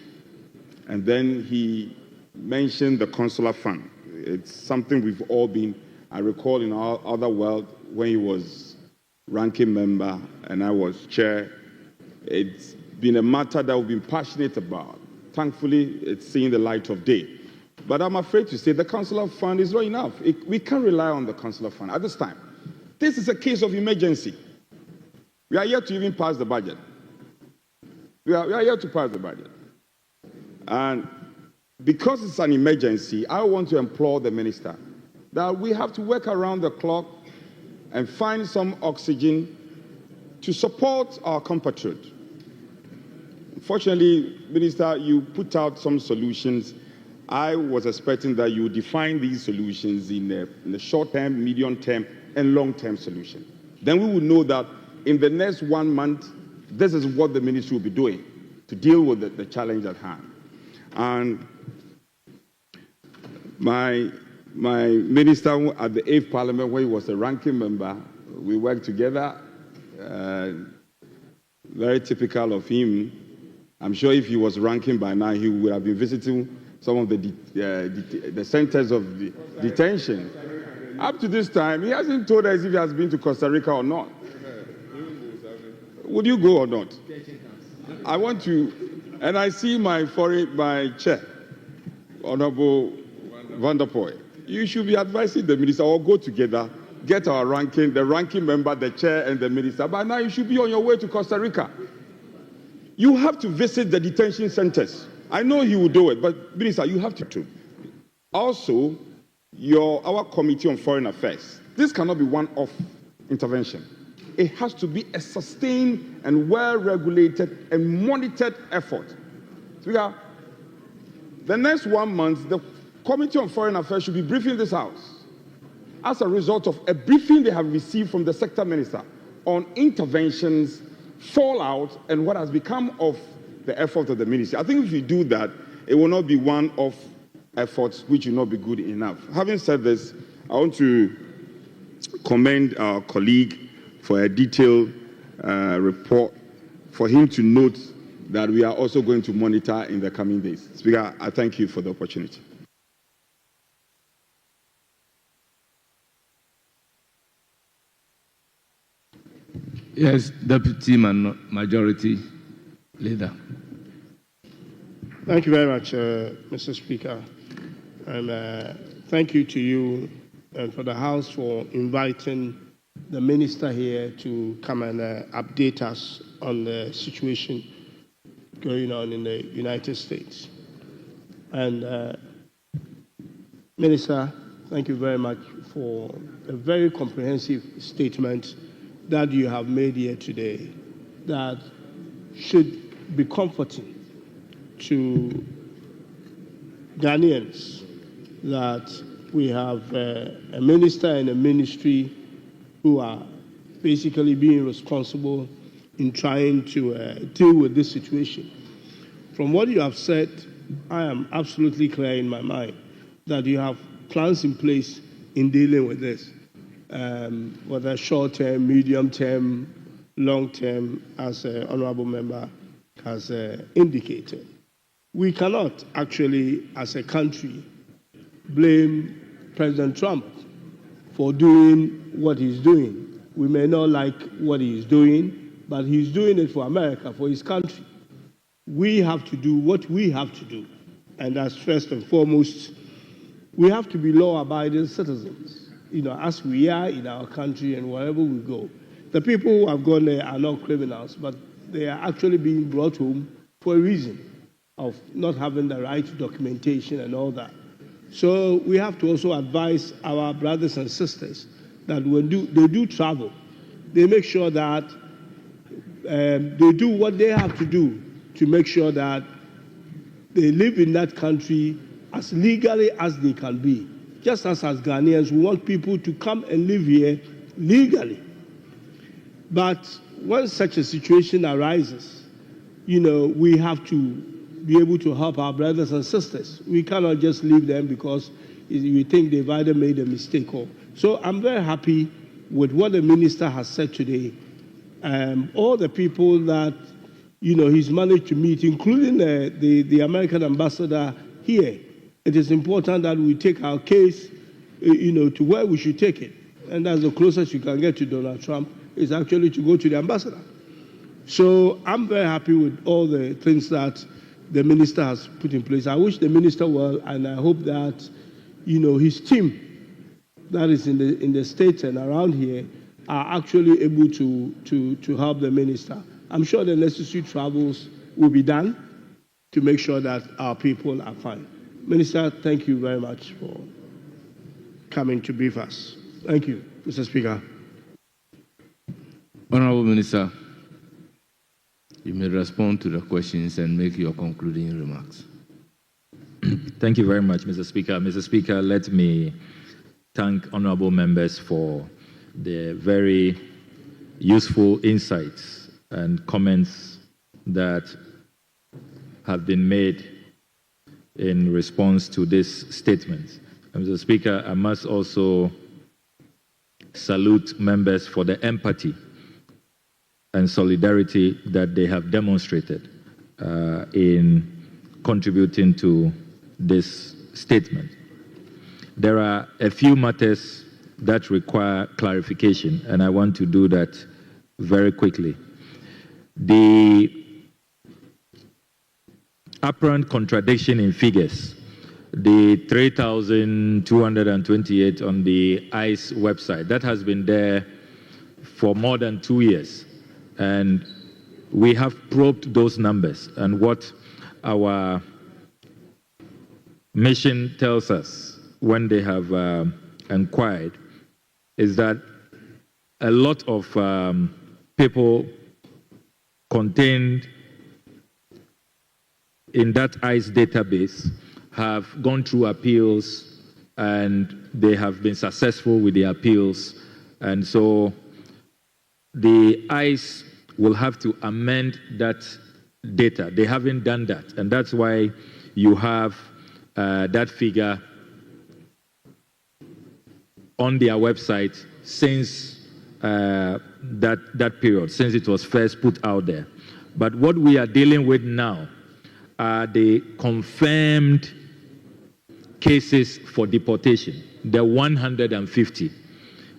and then he mentioned the consular fund. It's something we've all been, I recall in our other world when he was ranking member and I was chair, it's been a matter that we've been passionate about. Thankfully, it's seeing the light of day. But I'm afraid to say the consular fund is not enough. We can't rely on the consular fund at this time. This is a case of emergency. We are yet to even pass the budget. We are yet to pass the budget. And because it's an emergency, I want to implore the minister that we have to work around the clock and find some oxygen to support our compatriots. Unfortunately, Minister, you put out some solutions. I was expecting that you would define these solutions in the short-term, medium-term, and long-term solution. Then we would know that in the next 1 month, this is what the ministry will be doing to deal with the challenge at hand. And my minister at the 8th Parliament, where he was a ranking member, we worked together. Very typical of him. I'm sure if he was ranking by now, he would have been visiting some of the centers of detention. Up to this time, he hasn't told us if he has been to Costa Rica or not. Would you go or not? I want to, and I see my chair, Honorable Van der Poel. You should be advising the minister or go together, get our ranking, the ranking member, the chair, and the minister. But now you should be on your way to Costa Rica. You have to visit the detention centers. I know he will do it, but minister, you have to too. Also, our Committee on Foreign Affairs. This cannot be one-off intervention. It has to be a sustained and well-regulated and monitored effort. Speaker, the next 1 month, the Committee on Foreign Affairs should be briefing this House as a result of a briefing they have received from the sector minister on interventions, fallout, and what has become of the effort of the ministry. I think if you do that, it will not be one-off efforts which will not be good enough. Having said this, I want to commend our colleague for a detailed report, for him to note that we are also going to monitor in the coming days. Speaker, I thank you for the opportunity. Yes, Deputy Majority Leader. Thank you very much, Mr. Speaker. And thank you to you and for the House for inviting the Minister here to come and update us on the situation going on in the United States. And Minister, thank you very much for a very comprehensive statement that you have made here today that should be comforting to Ghanaians, that we have a minister and a ministry who are basically being responsible in trying to deal with this situation. From what you have said, I am absolutely clear in my mind that you have plans in place in dealing with this, whether short-term, medium-term, long-term, as the Honourable Member has indicated. We cannot actually, as a country, blame President Trump for doing what he's doing. We may not like what he's doing, but he's doing it for America, for his country. We have to do what we have to do. And that's first and foremost, we have to be law-abiding citizens, as we are in our country and wherever we go. The people who have gone there are not criminals, but they are actually being brought home for a reason of not having the right documentation and all that. So we have to also advise our brothers and sisters that when they do travel, they make sure that they do what they have to do to make sure that they live in that country as legally as they can be. Just as Ghanaians, we want people to come and live here legally. But when such a situation arises, we have to be able to help our brothers and sisters. We cannot just leave them because we think they've either made a mistake or. So I'm very happy with what the minister has said today. All the people that he's managed to meet, including the American ambassador here. It is important that we take our case, to where we should take it. And that's the closest you can get to Donald Trump, is actually to go to the ambassador. So I'm very happy with all the things that the minister has put in place. I wish the minister well, and I hope that, his team that is in the States and around here are actually able to help the minister. I'm sure the necessary travels will be done to make sure that our people are fine. Minister, thank you very much for coming to brief us. Thank you, Mr. Speaker. Honourable Minister, you may respond to the questions and make your concluding remarks. Thank you very much, Mr. Speaker. Mr. Speaker, let me thank honourable members for the very useful insights and comments that have been made in response to this statement. Mr. Speaker, I must also salute members for the empathy and solidarity that they have demonstrated in contributing to this statement. There are a few matters that require clarification, and I want to do that very quickly. The apparent contradiction in figures, the 3,228 on the ICE website, that has been there for more than 2 years. And we have probed those numbers. And what our mission tells us when they have inquired is that a lot of people contained in that ICE database have gone through appeals, and they have been successful with the appeals. And so the ICE will have to amend that data. They haven't done that, and that's why you have that figure on their website since that period, since it was first put out there. But what we are dealing with now are the confirmed cases for deportation, the 150.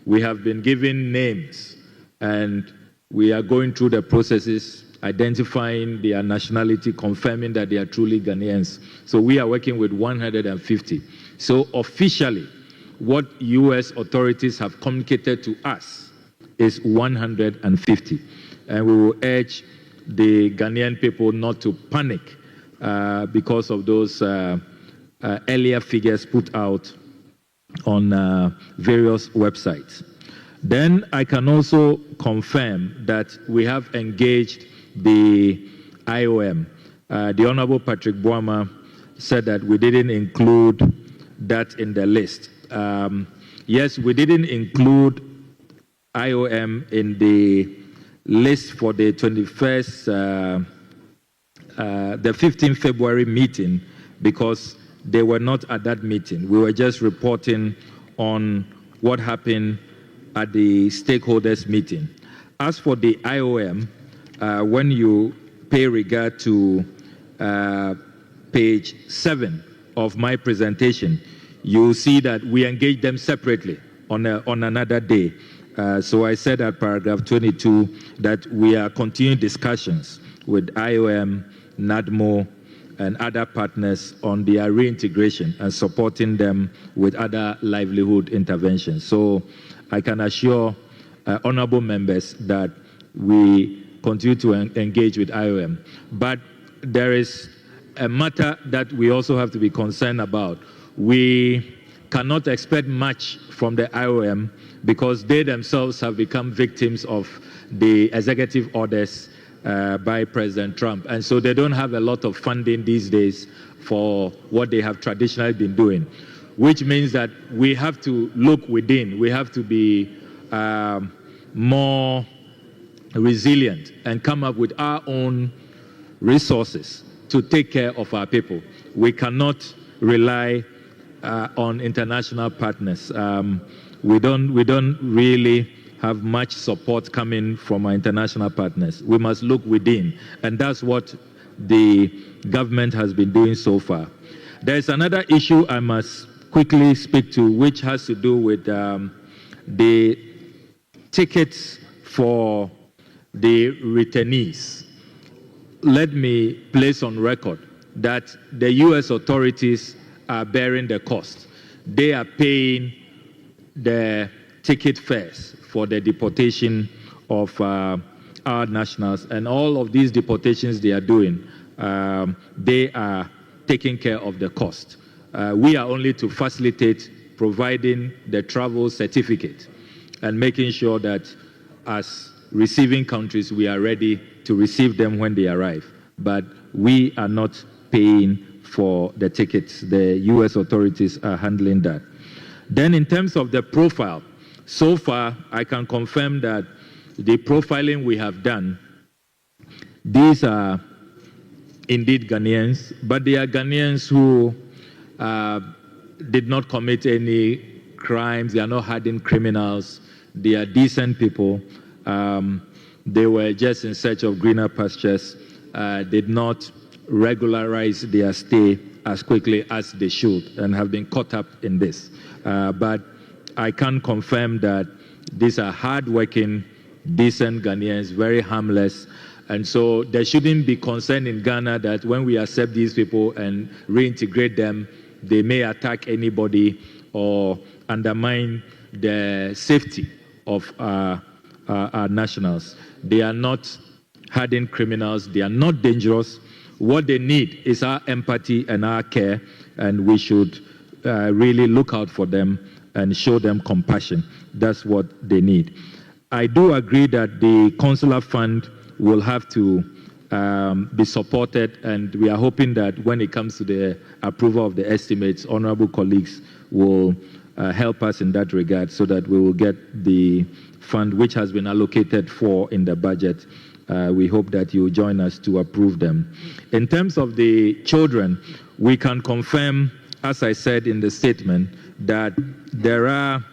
We have been given names, and we are going through the processes, identifying their nationality, confirming that they are truly Ghanaians. So we are working with 150. So officially, what U.S. authorities have communicated to us is 150. And we will urge the Ghanaian people not to panic because of those earlier figures put out on various websites. Then I can also confirm that we have engaged the IOM. The Honorable Patrick Boama said that we didn't include that in the list. Yes, we didn't include IOM in the list for the 21st, the 15th February meeting because they were not at that meeting. We were just reporting on what happened at the stakeholders meeting. As for the IOM, when you pay regard to page 7 of my presentation, you see that we engage them separately on another day. So I said at paragraph 22 that we are continuing discussions with IOM, NADMO, and other partners on their reintegration and supporting them with other livelihood interventions. So I can assure honorable members that we continue to engage with IOM. But there is a matter that we also have to be concerned about. We cannot expect much from the IOM because they themselves have become victims of the executive orders by President Trump. And so they don't have a lot of funding these days for what they have traditionally been doing, which means that we have to look within. We have to be more resilient and come up with our own resources to take care of our people. We cannot rely on international partners. We don't really have much support coming from our international partners. We must look within, and that's what the government has been doing so far. There's another issue I must quickly speak to, which has to do with the tickets for the returnees. Let me place on record that the U.S. authorities are bearing the cost. They are paying the ticket fares for the deportation of our nationals, and all of these deportations they are doing, they are taking care of the cost. We are only to facilitate providing the travel certificate and making sure that as receiving countries, we are ready to receive them when they arrive. But we are not paying for the tickets. The U.S. authorities are handling that. Then in terms of the profile, so far I can confirm that the profiling we have done, these are indeed Ghanaians, but they are Ghanaians who did not commit any crimes. They are not hardened criminals. They are decent people. They were just in search of greener pastures, did not regularize their stay as quickly as they should, and have been caught up in this. But I can confirm that these are hardworking, decent Ghanaians, very harmless. And so there shouldn't be concern in Ghana that when we accept these people and reintegrate them, they may attack anybody or undermine the safety of our nationals. They are not hardened criminals. They are not dangerous. What they need is our empathy and our care, and we should really look out for them and show them compassion. That's what they need. I do agree that the consular fund will have to be supported, and we are hoping that when it comes to the approval of the estimates, honorable colleagues will help us in that regard so that we will get the fund which has been allocated for in the budget. We hope that you join us to approve them. In terms of the children, we can confirm, as I said in the statement, that there are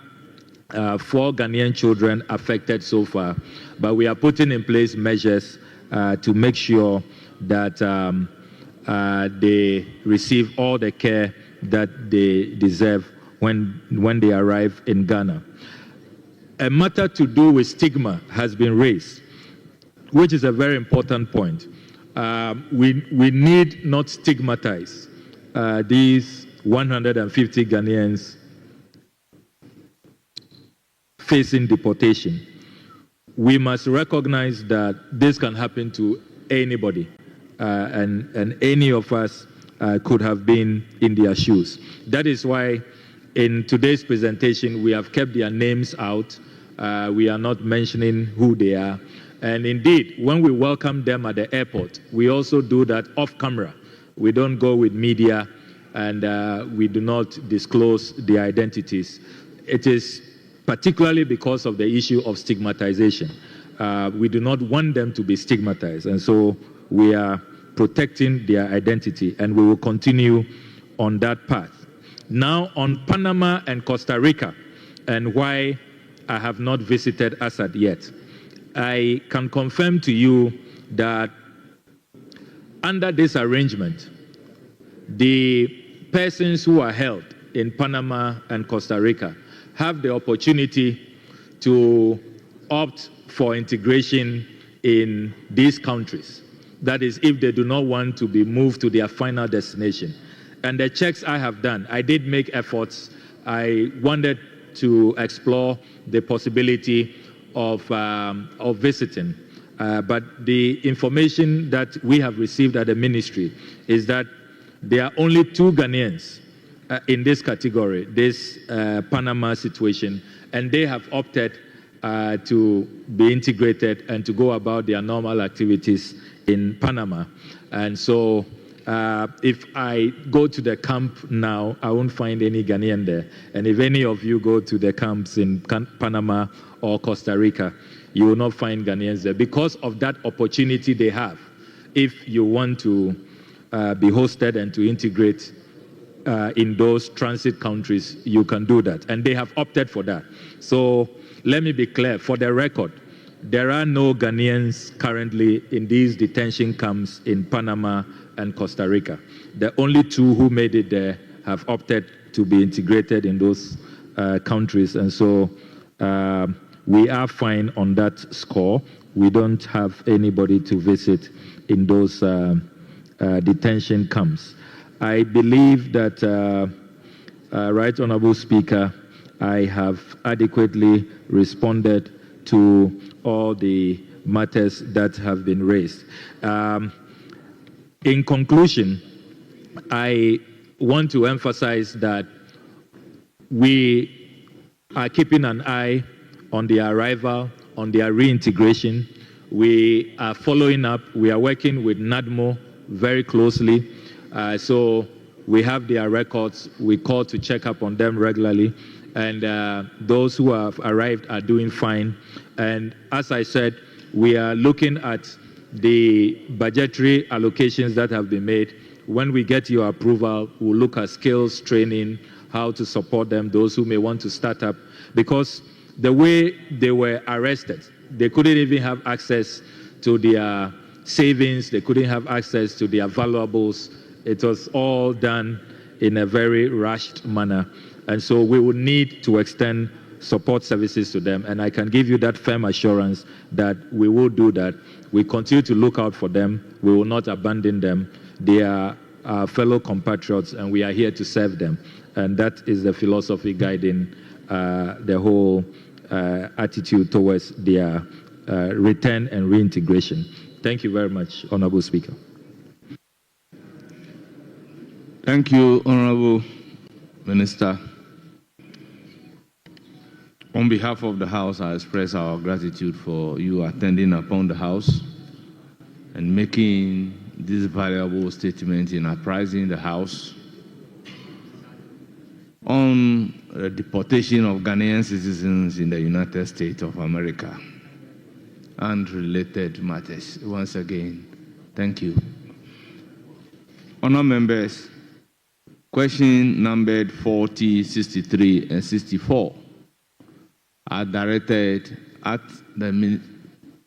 4 Ghanaian children affected so far, but we are putting in place measures to make sure that they receive all the care that they deserve when they arrive in Ghana. A matter to do with stigma has been raised, which is a very important point. We need not stigmatize these 150 Ghanaians facing deportation. We must recognize that this can happen to anybody, and any of us could have been in their shoes. That is why in today's presentation, we have kept their names out. We are not mentioning who they are. And indeed, when we welcome them at the airport, we also do that off camera. We don't go with media, and we do not disclose their identities. It is particularly because of the issue of stigmatization. We do not want them to be stigmatized, and so we are protecting their identity, and we will continue on that path. Now, on Panama and Costa Rica, and why I have not visited Assad yet, I can confirm to you that under this arrangement, the persons who are held in Panama and Costa Rica have the opportunity to opt for integration in these countries. That is, if they do not want to be moved to their final destination. And the checks I have done, I did make efforts. I wanted to explore the possibility of visiting. But the information that we have received at the ministry is that there are only 2 Ghanaians in this category, this Panama situation, and they have opted to be integrated and to go about their normal activities in Panama. And so if I go to the camp now, I won't find any Ghanaian there. And if any of you go to the camps in Panama or Costa Rica, you will not find Ghanaians there because of that opportunity they have. If you want to be hosted and to integrate in those transit countries, you can do that. And they have opted for that. So let me be clear, for the record, there are no Ghanaians currently in these detention camps in Panama and Costa Rica. The only 2 who made it there have opted to be integrated in those countries. And so we are fine on that score. We don't have anybody to visit in those detention camps. I believe that, Right Honorable Speaker, I have adequately responded to all the matters that have been raised. In conclusion, I want to emphasize that we are keeping an eye on their arrival, on their reintegration. We are following up. We are working with NADMO very closely. So we have their records. We call to check up on them regularly. And those who have arrived are doing fine. And as I said, we are looking at the budgetary allocations that have been made. When we get your approval, we'll look at skills training, how to support them, those who may want to start up. Because the way they were arrested, they couldn't even have access to their savings, they couldn't have access to their valuables. It was all done in a very rushed manner. And so we will need to extend support services to them. And I can give you that firm assurance that we will do that. We continue to look out for them. We will not abandon them. They are our fellow compatriots, and we are here to serve them. And that is the philosophy guiding the whole attitude towards their return and reintegration. Thank you very much, Honorable Speaker. Thank you, Honorable Minister. On behalf of the House, I express our gratitude for you attending upon the House and making this valuable statement in apprising the House on the deportation of Ghanaian citizens in the United States of America and related matters. Once again, thank you. Honourable members, question numbered 40, 63, and 64 are directed at the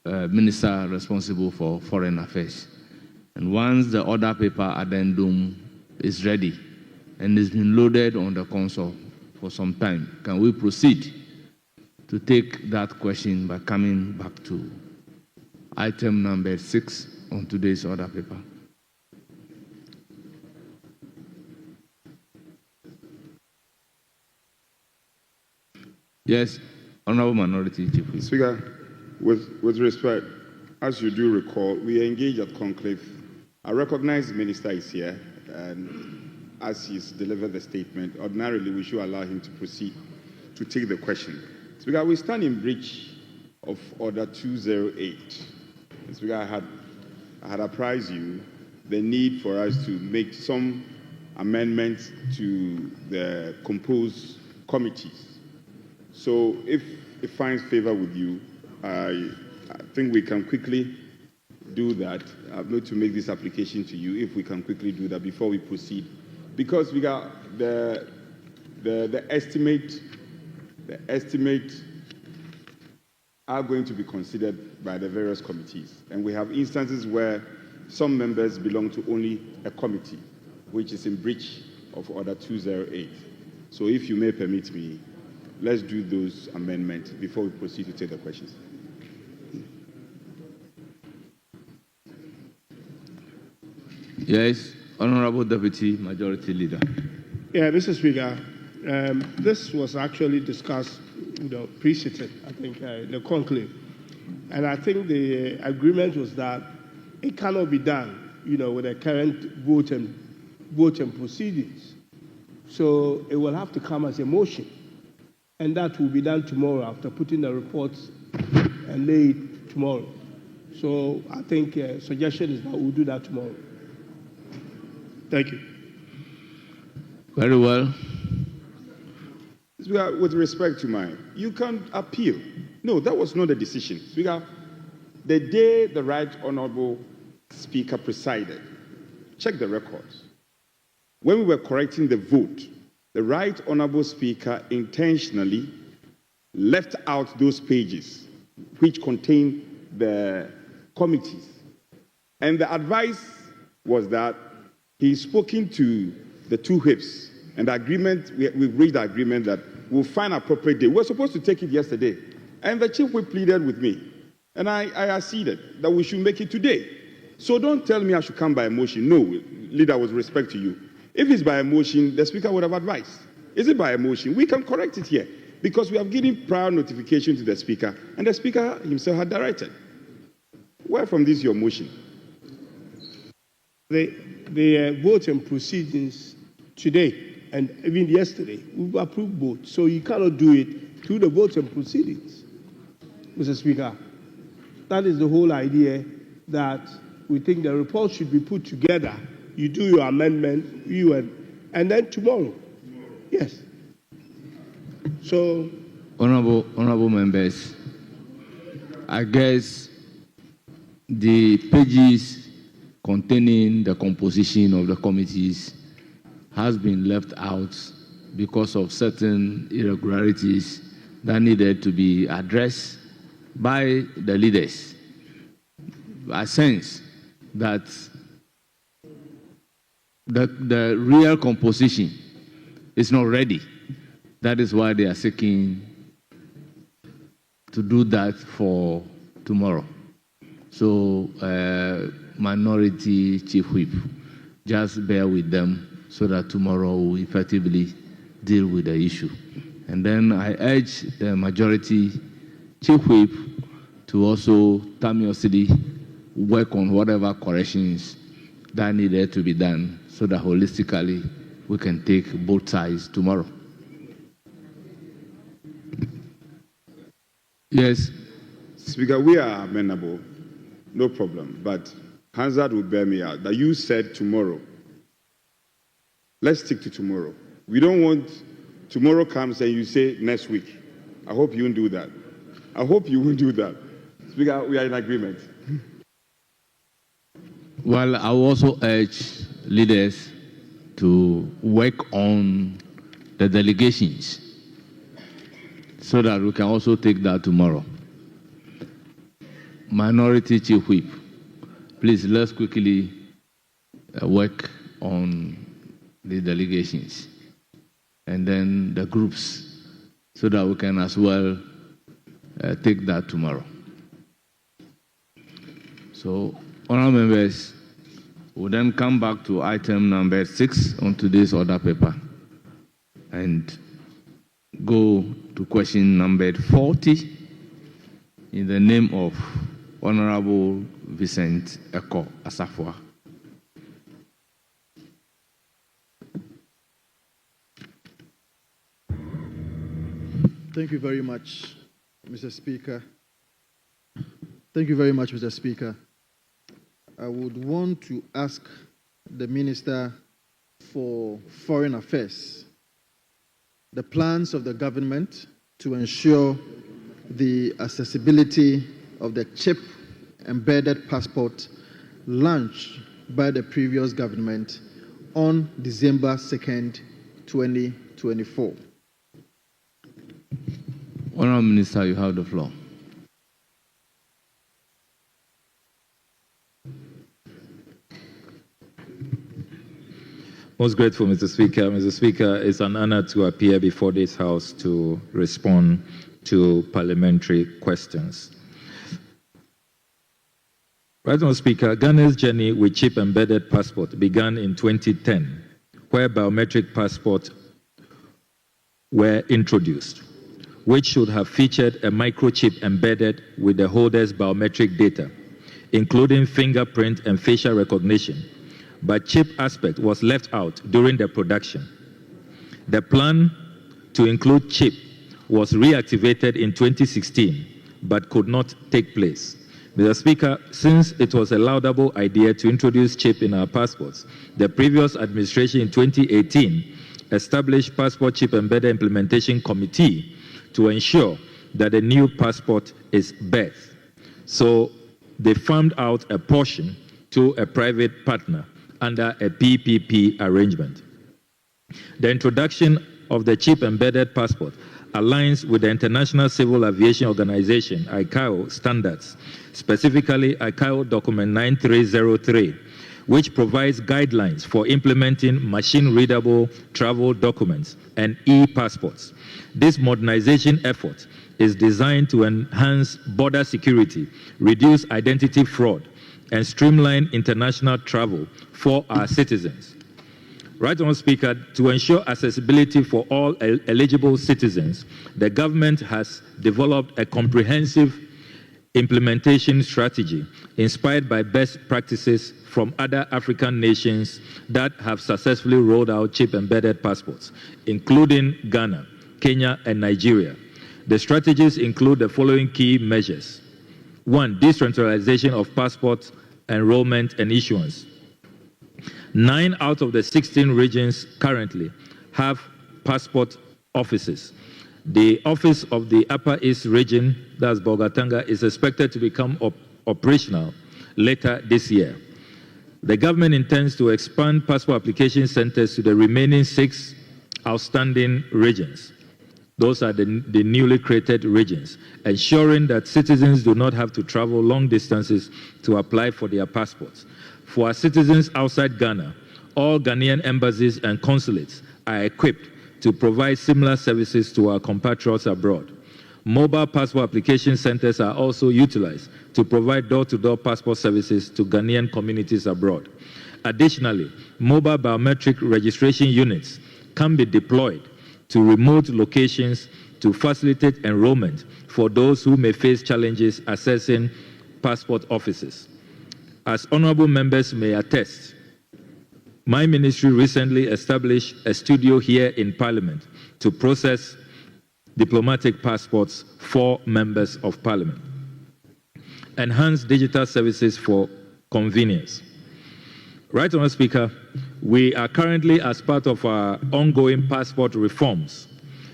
Minister responsible for Foreign Affairs. And once the order paper addendum is ready and has been loaded on the console for some time, can we proceed to take that question by coming back to item number 6 on today's order paper? Yes, Honourable Minority Chief. Speaker, with respect, as you do recall, we engaged at conclave. I recognize the Minister is here, and as he's delivered the statement, ordinarily we should allow him to proceed to take the question. Speaker, we stand in breach of Order 208. Speaker, I had apprised you the need for us to make some amendments to the composed committees. So if it finds favor with you, I think we can quickly do that. I'm going to make this application to you if we can quickly do that before we proceed. Because we got the estimate are going to be considered by the various committees. And we have instances where some members belong to only a committee, which is in breach of Order 208. So if you may permit me, let's do those amendments before we proceed to take the questions. Yes, Honourable Deputy Majority Leader. Yeah, Mr. Speaker, this was actually discussed, preceded, I think, the conclave. And I think the agreement was that it cannot be done, with the current vote and proceedings. So it will have to come as a motion. And that will be done tomorrow after putting the reports and lay it tomorrow. So I think suggestion is that we'll do that tomorrow. Thank you. Very well. Speaker, with respect to mine, you can appeal. No, that was not the decision. Speaker, the day the Right Honourable Speaker presided, check the records. When we were correcting the vote, the Right Honourable Speaker intentionally left out those pages which contain the committees. And the advice was that he's spoken to the two whips, and the agreement, we've reached the agreement that we'll find an appropriate day. We were supposed to take it yesterday. And the chief whip pleaded with me, and I acceded that we should make it today. So don't tell me I should come by a motion. No, Leader, with respect to you. If it's by a motion, the Speaker would have advised. Is it by a motion? We can correct it here because we have given prior notification to the Speaker, and the Speaker himself had directed. Where from this your motion? The vote and proceedings today and even yesterday, we've approved both. So you cannot do it through the vote and proceedings, Mr. Speaker. That is the whole idea, that we think the report should be put together. You do your amendment, and then tomorrow. Yes. So, Honourable members, I guess the pages containing the composition of the committees has been left out because of certain irregularities that needed to be addressed by the leaders. I sense that the real composition is not ready. That is why they are seeking to do that for tomorrow. So, Minority Chief Whip, just bear with them so that tomorrow we'll effectively deal with the issue. And then I urge the Majority Chief Whip to also timeously work on whatever corrections that needed to be done so that holistically we can take both sides tomorrow. Yes. Speaker, we are amenable, no problem. But Hansard will bear me out that you said tomorrow. Let's stick to tomorrow. We don't want tomorrow comes and you say next week. I hope you won't do that. I hope you won't do that. Speaker, we are in agreement. Well, I will also urge leaders to work on the delegations so that we can also take that tomorrow. Minority Chief Whip, please let's quickly work on the delegations and then the groups so that we can as well take that tomorrow. So, honourable members, we'll then come back to item number 6 on today's order paper and go to question number 40 in the name of Honourable Vincent Eko Asafwa. Thank you very much, Mr. Speaker. Thank you very much, Mr. Speaker. I would want to ask the Minister for Foreign Affairs the plans of the government to ensure the accessibility of the chip-embedded passport launched by the previous government on December 2nd, 2024. Honourable Minister, you have the floor. Most grateful, Mr. Speaker. Mr. Speaker, it's an honor to appear before this House to respond to parliamentary questions. Right, Mr. Speaker, Ghana's journey with chip-embedded passport began in 2010, where biometric passports were introduced, which should have featured a microchip embedded with the holder's biometric data, including fingerprint and facial recognition, but chip aspect was left out during the production. The plan to include chip was reactivated in 2016, but could not take place. Mr. Speaker, since it was a laudable idea to introduce chip in our passports, the previous administration in 2018 established Passport Chip Embedded Implementation Committee to ensure that the new passport is birth. So they farmed out a portion to a private partner under a PPP arrangement. The introduction of the chip embedded passport aligns with the International Civil Aviation Organization, ICAO, standards, specifically ICAO Document 9303, which provides guidelines for implementing machine-readable travel documents and e-passports. This modernization effort is designed to enhance border security, reduce identity fraud, and streamline international travel for our citizens. Right, Honourable Speaker, to ensure accessibility for all eligible citizens, the government has developed a comprehensive implementation strategy inspired by best practices from other African nations that have successfully rolled out chip-embedded passports, including Ghana, Kenya, and Nigeria. The strategies include the following key measures. 1, decentralization of passport enrollment and issuance. 9 out of the 16 regions currently have passport offices. The office of the Upper East region, that's Bolgatanga, is expected to become operational later this year. The government intends to expand passport application centers to the remaining 6 outstanding regions. Those are the newly created regions, ensuring that citizens do not have to travel long distances to apply for their passports. For our citizens outside Ghana, all Ghanaian embassies and consulates are equipped to provide similar services to our compatriots abroad. Mobile passport application centers are also utilized to provide door-to-door passport services to Ghanaian communities abroad. Additionally, mobile biometric registration units can be deployed to remote locations to facilitate enrollment for those who may face challenges accessing passport offices. As honorable members may attest, my ministry recently established a studio here in Parliament to process diplomatic passports for members of Parliament. Enhance digital services for convenience. Right, Honourable Speaker, we are currently, as part of our ongoing passport reforms,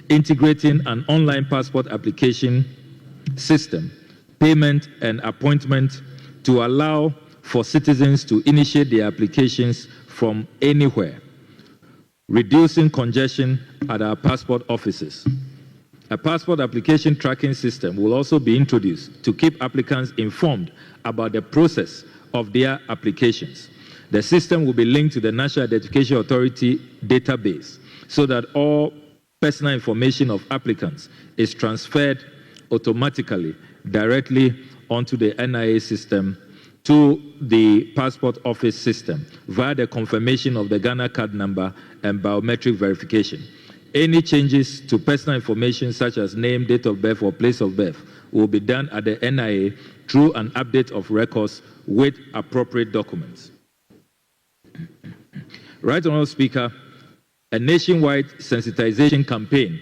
integrating an online passport application system, payment and appointment to allow for citizens to initiate their applications from anywhere, reducing congestion at our passport offices. A passport application tracking system will also be introduced to keep applicants informed about the process of their applications. The system will be linked to the National Identification Authority database so that all personal information of applicants is transferred automatically directly onto the NIA system to the passport office system via the confirmation of the Ghana card number and biometric verification. Any changes to personal information such as name, date of birth, or place of birth will be done at the NIA through an update of records with appropriate documents. Right, Honourable Speaker, a nationwide sensitization campaign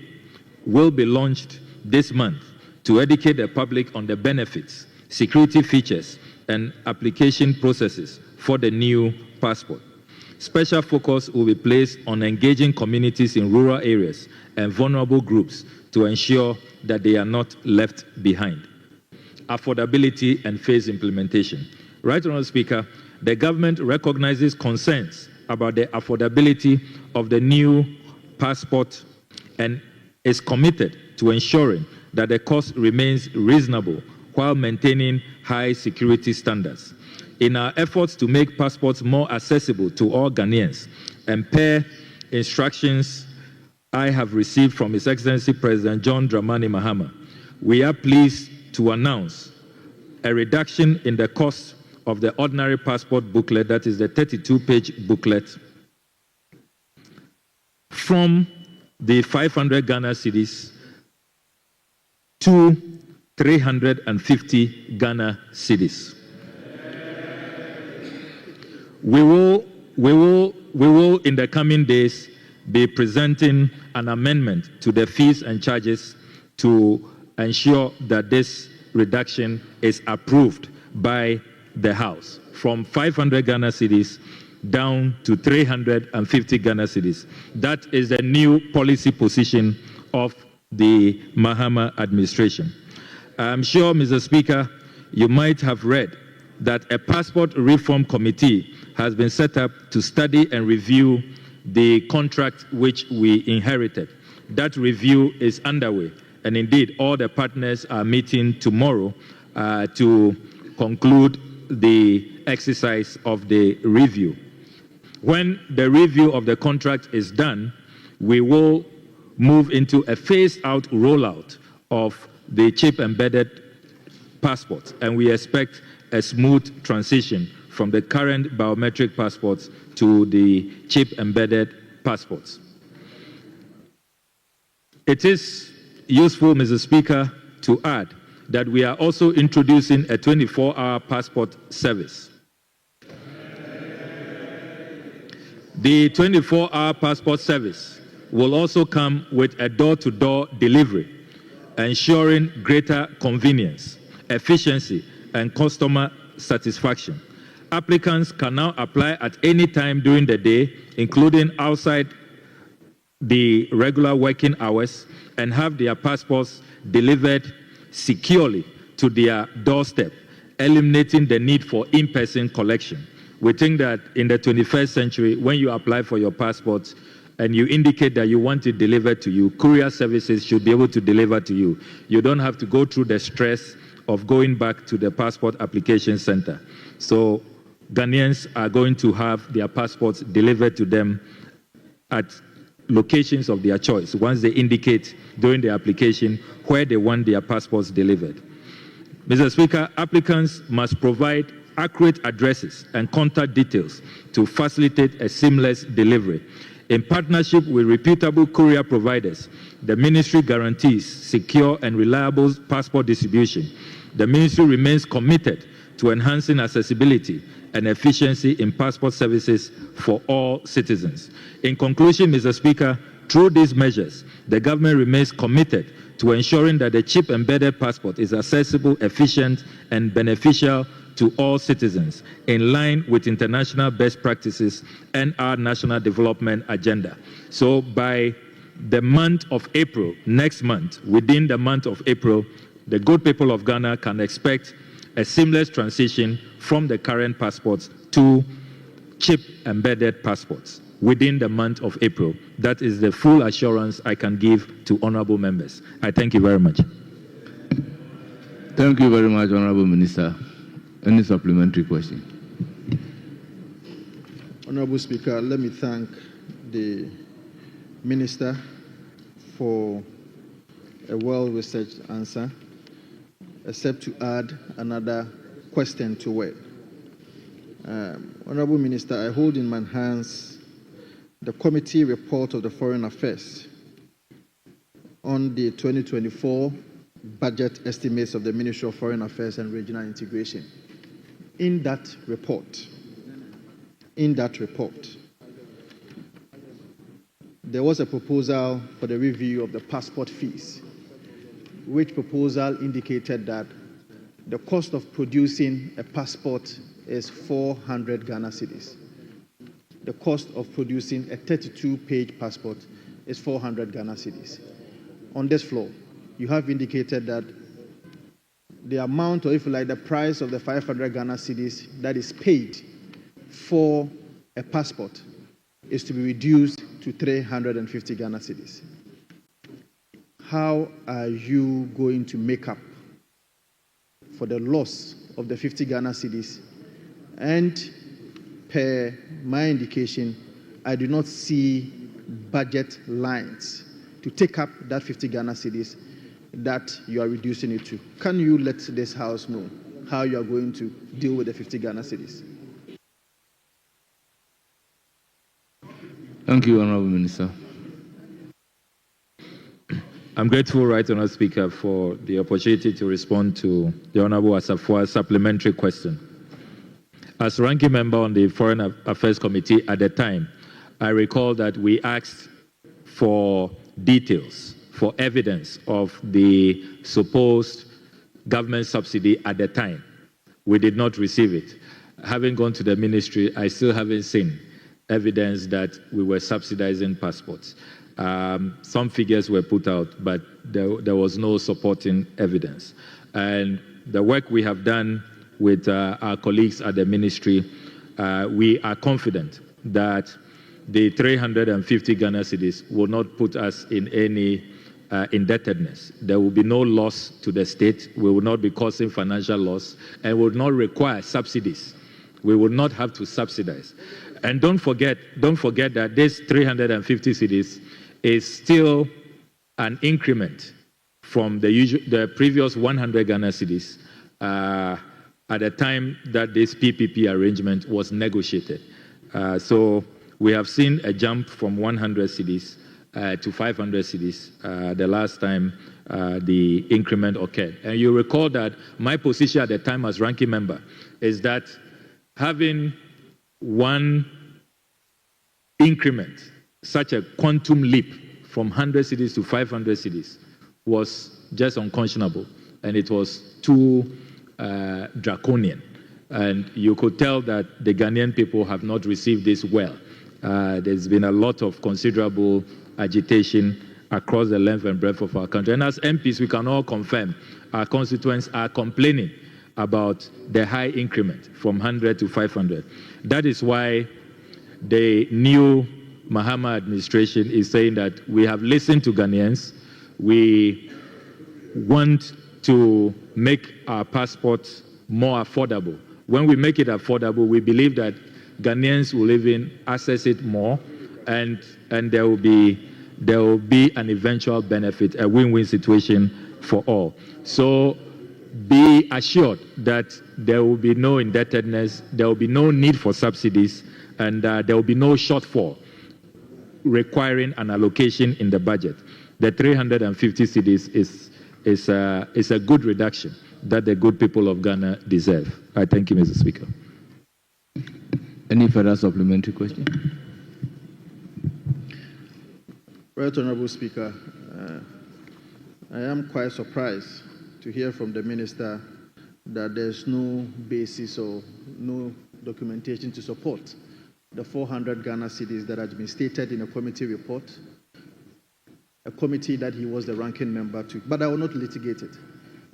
will be launched this month to educate the public on the benefits, security features, and application processes for the new passport. Special focus will be placed on engaging communities in rural areas and vulnerable groups to ensure that they are not left behind. Affordability and phased implementation. Right, Honourable Speaker, the government recognizes concerns about the affordability of the new passport and is committed to ensuring that the cost remains reasonable while maintaining high security standards. In our efforts to make passports more accessible to all Ghanaians and per instructions I have received from His Excellency President John Dramani Mahama, we are pleased to announce a reduction in the cost of the ordinary passport booklet, that is the 32-page booklet, from the 500 Ghana cedis to 350 Ghana cedis. We will in the coming days be presenting an amendment to the fees and charges to ensure that this reduction is approved by the House from 500 Ghana cedis down to 350 Ghana cedis. That is the new policy position of the Mahama administration. I'm sure, Mr. Speaker, you might have read that a passport reform committee has been set up to study and review the contract which we inherited. That review is underway, and indeed all the partners are meeting tomorrow to conclude the exercise of the review. When the review of the contract is done, we will move into a phased-out rollout of the chip-embedded passports, and we expect a smooth transition from the current biometric passports to the chip-embedded passports. It is useful, Mr. Speaker, to add that we are also introducing a 24-hour passport service. The 24-hour passport service will also come with a door-to-door delivery, ensuring greater convenience, efficiency, and customer satisfaction. Applicants can now apply at any time during the day, including outside the regular working hours, and have their passports delivered securely to their doorstep, eliminating the need for in-person collection. We think that in the 21st century, when you apply for your passport and you indicate that you want it delivered to you, courier services should be able to deliver to you. You don't have to go through the stress of going back to the passport application center. So Ghanaians are going to have their passports delivered to them at locations of their choice once they indicate during the application where they want their passports delivered. Mr. Speaker, applicants must provide accurate addresses and contact details to facilitate a seamless delivery. In partnership with reputable courier providers, the ministry guarantees secure and reliable passport distribution. The ministry remains committed to enhancing accessibility and efficiency in passport services for all citizens. In conclusion, Mr. Speaker, through these measures, the government remains committed to ensuring that the chip embedded passport is accessible, efficient, and beneficial to all citizens in line with international best practices and our national development agenda. So by the month of April, next month, within the month of April, the good people of Ghana can expect a seamless transition from the current passports to chip-embedded passports within the month of April. That is the full assurance I can give to honorable members. I thank you very much. Thank you very much, Honorable Minister. Any supplementary question? Honorable Speaker, let me thank the Minister for a well-researched answer, except to add another question to it. Honorable Minister, I hold in my hands the committee report of the Foreign Affairs on the 2024 budget estimates of the Ministry of Foreign Affairs and Regional Integration. In that report, there was a proposal for the review of the passport fees, which proposal indicated that the cost of producing a passport is 400 Ghana cedis. The cost of producing a 32-page passport is 400 Ghana cedis. On this floor, you have indicated that the amount, or if you like, the price of the 500 Ghana cedis that is paid for a passport is to be reduced to 350 Ghana cedis. How are you going to make up for the loss of the 50 Ghana cedis? And per my indication, I do not see budget lines to take up that 50 Ghana cedis that you are reducing it to. Can you let this House know how you are going to deal with the 50 Ghana cedis? Thank you, Honorable Minister. I'm grateful, Right Honourable Speaker, for the opportunity to respond to the Honourable Asafua's supplementary question. As ranking member on the Foreign Affairs Committee at the time, I recall that we asked for details, for evidence of the supposed government subsidy at the time. We did not receive it. Having gone to the ministry, I still haven't seen evidence that we were subsidizing passports. Some figures were put out, but there was no supporting evidence. And the work we have done with our colleagues at the ministry, we are confident that the 350 Ghana cedis will not put us in any indebtedness. There will be no loss to the state. We will not be causing financial loss and will not require subsidies. We will not have to subsidize. And don't forget that this 350 cedis is still an increment from the previous 100 Ghana cedis at the time that this PPP arrangement was negotiated. So we have seen a jump from 100 cedis to 500 cedis the last time the increment occurred. And you recall that my position at the time as ranking member is that having one increment, such a quantum leap from 100 cedis to 500 cedis, was just unconscionable, and it was too draconian. And you could tell that the Ghanaian people have not received this well. There's been a lot of considerable agitation across the length and breadth of our country. And as MPs, we can all confirm our constituents are complaining about the high increment from 100 to 500. That is why the new Mahama administration is saying that we have listened to Ghanaians. We want to make our passports more affordable. when we make it affordable, we believe that Ghanaians will even access it more, and there will be an eventual benefit, a win-win situation for all. So be assured that there will be no indebtedness, there will be no need for subsidies, and there will be no shortfall requiring an allocation in the budget. The 350 cedis is a good reduction that the good people of Ghana deserve. I thank you, Mr. Speaker. Any further supplementary question? Right Honorable Speaker, I am quite surprised to hear from the Minister that there's no basis or no documentation to support the 400 Ghana cedis that has been stated in a committee report, a committee that he was the ranking member to. But I will not litigate it.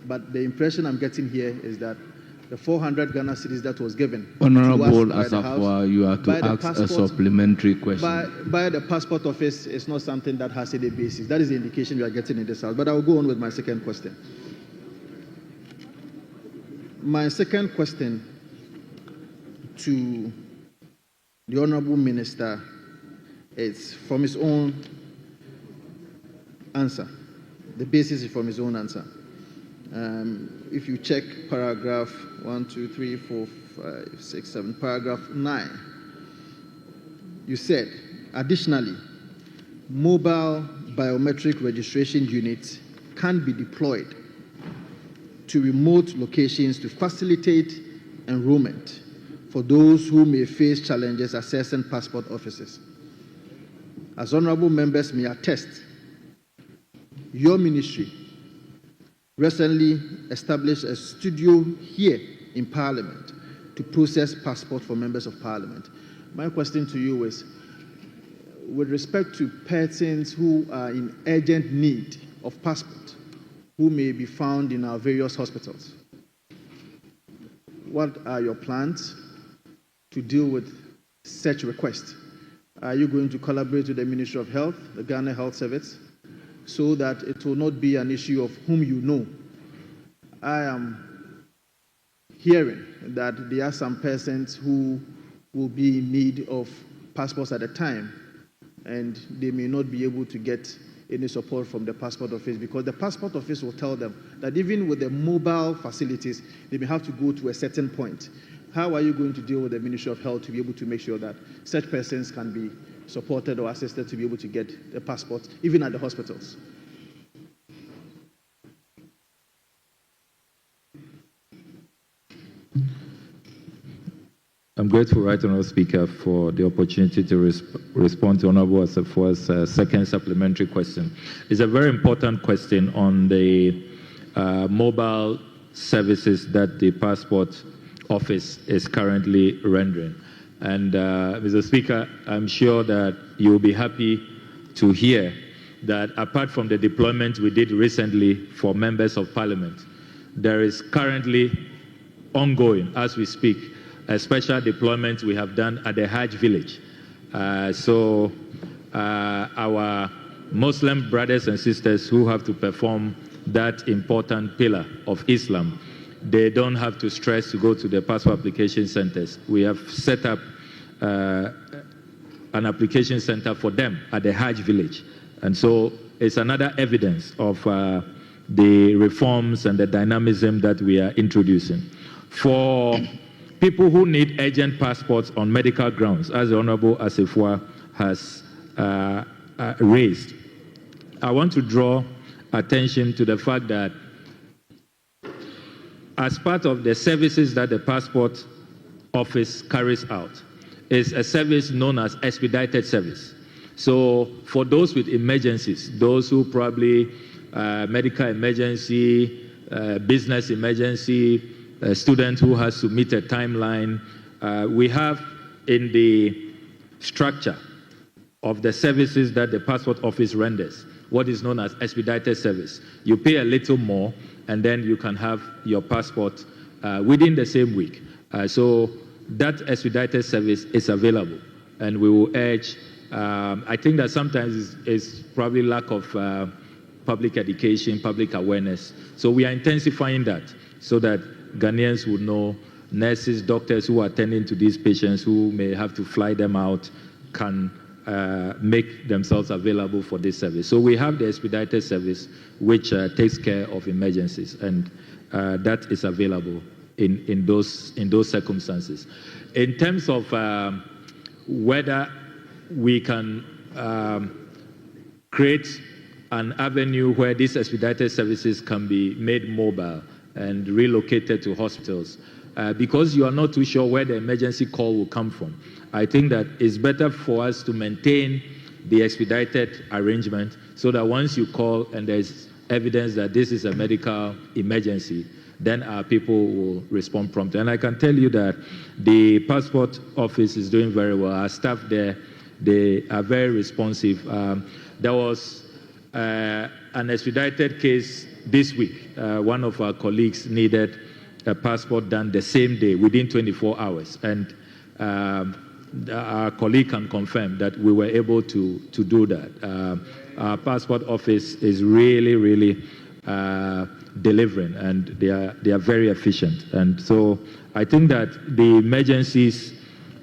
But the impression I'm getting here is that the 400 Ghana cedis that was given Honorable to us by the House, Asafwa, you are to ask a supplementary question. By the passport office is not something that has any basis. That is the indication you are getting in this House. But I will go on with my second question. My second question to the Honorable Minister is from his own answer. The basis is from his own answer. If you check paragraph 1, 2, 3, 4, 5, 6, 7, paragraph 9, you said, additionally, mobile biometric registration units can be deployed to remote locations to facilitate enrollment for those who may face challenges accessing passport offices. As honorable members may attest, your ministry recently established a studio here in Parliament to process passport for members of Parliament. My question to you is, with respect to persons who are in urgent need of passport, who may be found in our various hospitals, what are your plans to deal with such requests? Are you going to collaborate with the Ministry of Health, the Ghana Health Service, so that it will not be an issue of whom you know? I am hearing that there are some persons who will be in need of passports at a time, and they may not be able to get any support from the passport office, because the passport office will tell them that even with the mobile facilities, they may have to go to a certain point. How are you going to deal with the Ministry of Health to be able to make sure that such persons can be supported or assisted to be able to get the passport, even at the hospitals? I'm grateful, Right Honourable Speaker, for the opportunity to respond to Honourable Asafwa's second supplementary question. It's a very important question on the mobile services that the Passport Office is currently rendering. And Mr. Speaker, I'm sure that you'll be happy to hear that apart from the deployment we did recently for members of Parliament, there is currently ongoing, as we speak, a special deployment we have done at the Hajj village. So our Muslim brothers and sisters who have to perform that important pillar of Islam, they don't have to stress to go to the passport application centers. We have set up an application center for them at the Hajj village. And so it's another evidence of the reforms and the dynamism that we are introducing. For people who need urgent passports on medical grounds, as the Honorable Asafwa has raised, I want to draw attention to the fact that as part of the services that the Passport Office carries out is a service known as expedited service. So for those with emergencies, those who probably medical emergency, business emergency, a student who has to meet a timeline, we have in the structure of the services that the Passport Office renders what is known as expedited service. You pay a little more, and then you can have your passport within the same week. So that expedited service is available, and we will urge. I think that sometimes it's probably lack of public education, public awareness. So we are intensifying that so that Ghanaians would know nurses, doctors who are attending to these patients who may have to fly them out can make themselves available for this service. So we have the expedited service, which takes care of emergencies, and that is available in those circumstances. In terms of whether we can create an avenue where these expedited services can be made mobile and relocated to hospitals, because you are not too sure where the emergency call will come from. I think that it's better for us to maintain the expedited arrangement so that once you call and there's evidence that this is a medical emergency, then our people will respond promptly. And I can tell you that the passport office is doing very well. Our staff there, they are very responsive. There was an expedited case this week. One of our colleagues needed a passport done the same day, within 24 hours. And our colleague can confirm that we were able to do that. Our passport office is really delivering, and they are very efficient. And so I think that the emergencies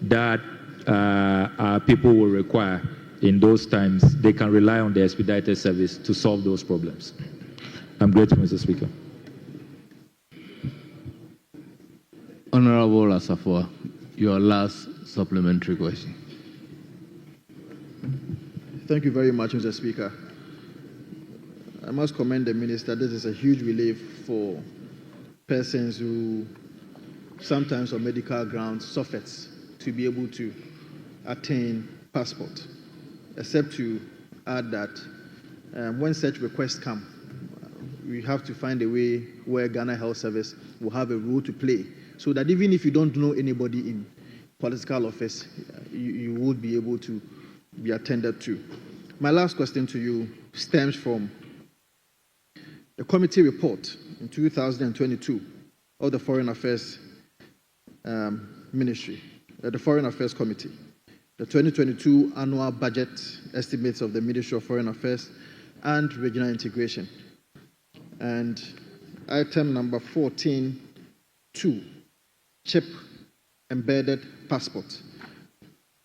that our people will require in those times, they can rely on the expedited service to solve those problems. I'm grateful, Mr. Speaker. Honorable Asafua, your last supplementary question. Thank you very much, Mr. Speaker. I must commend the Minister. This is a huge relief for persons who sometimes on medical grounds suffer to be able to attain passport, except to add that when such requests come, we have to find a way where Ghana Health Service will have a role to play, so that even if you don't know anybody in political office, you would be able to be attended to. My last question to you stems from the committee report in 2022 of the Foreign Affairs Ministry, the Foreign Affairs Committee, the 2022 annual budget estimates of the Ministry of Foreign Affairs and Regional Integration. And item number 14.2, chip embedded passport.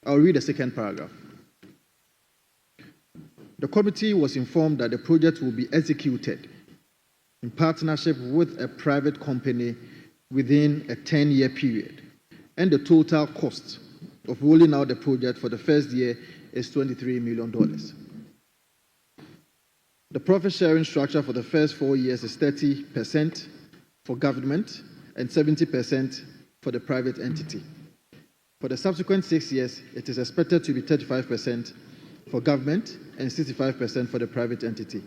I'll read the second paragraph. The committee was informed that the project will be executed in partnership with a private company within a 10-year period, and the total cost of rolling out the project for the first year is $23 million. The profit sharing structure for the first 4 years is 30% for government and 70% for the private entity. For the subsequent 6 years, it is expected to be 35% for government and 65% for the private entity.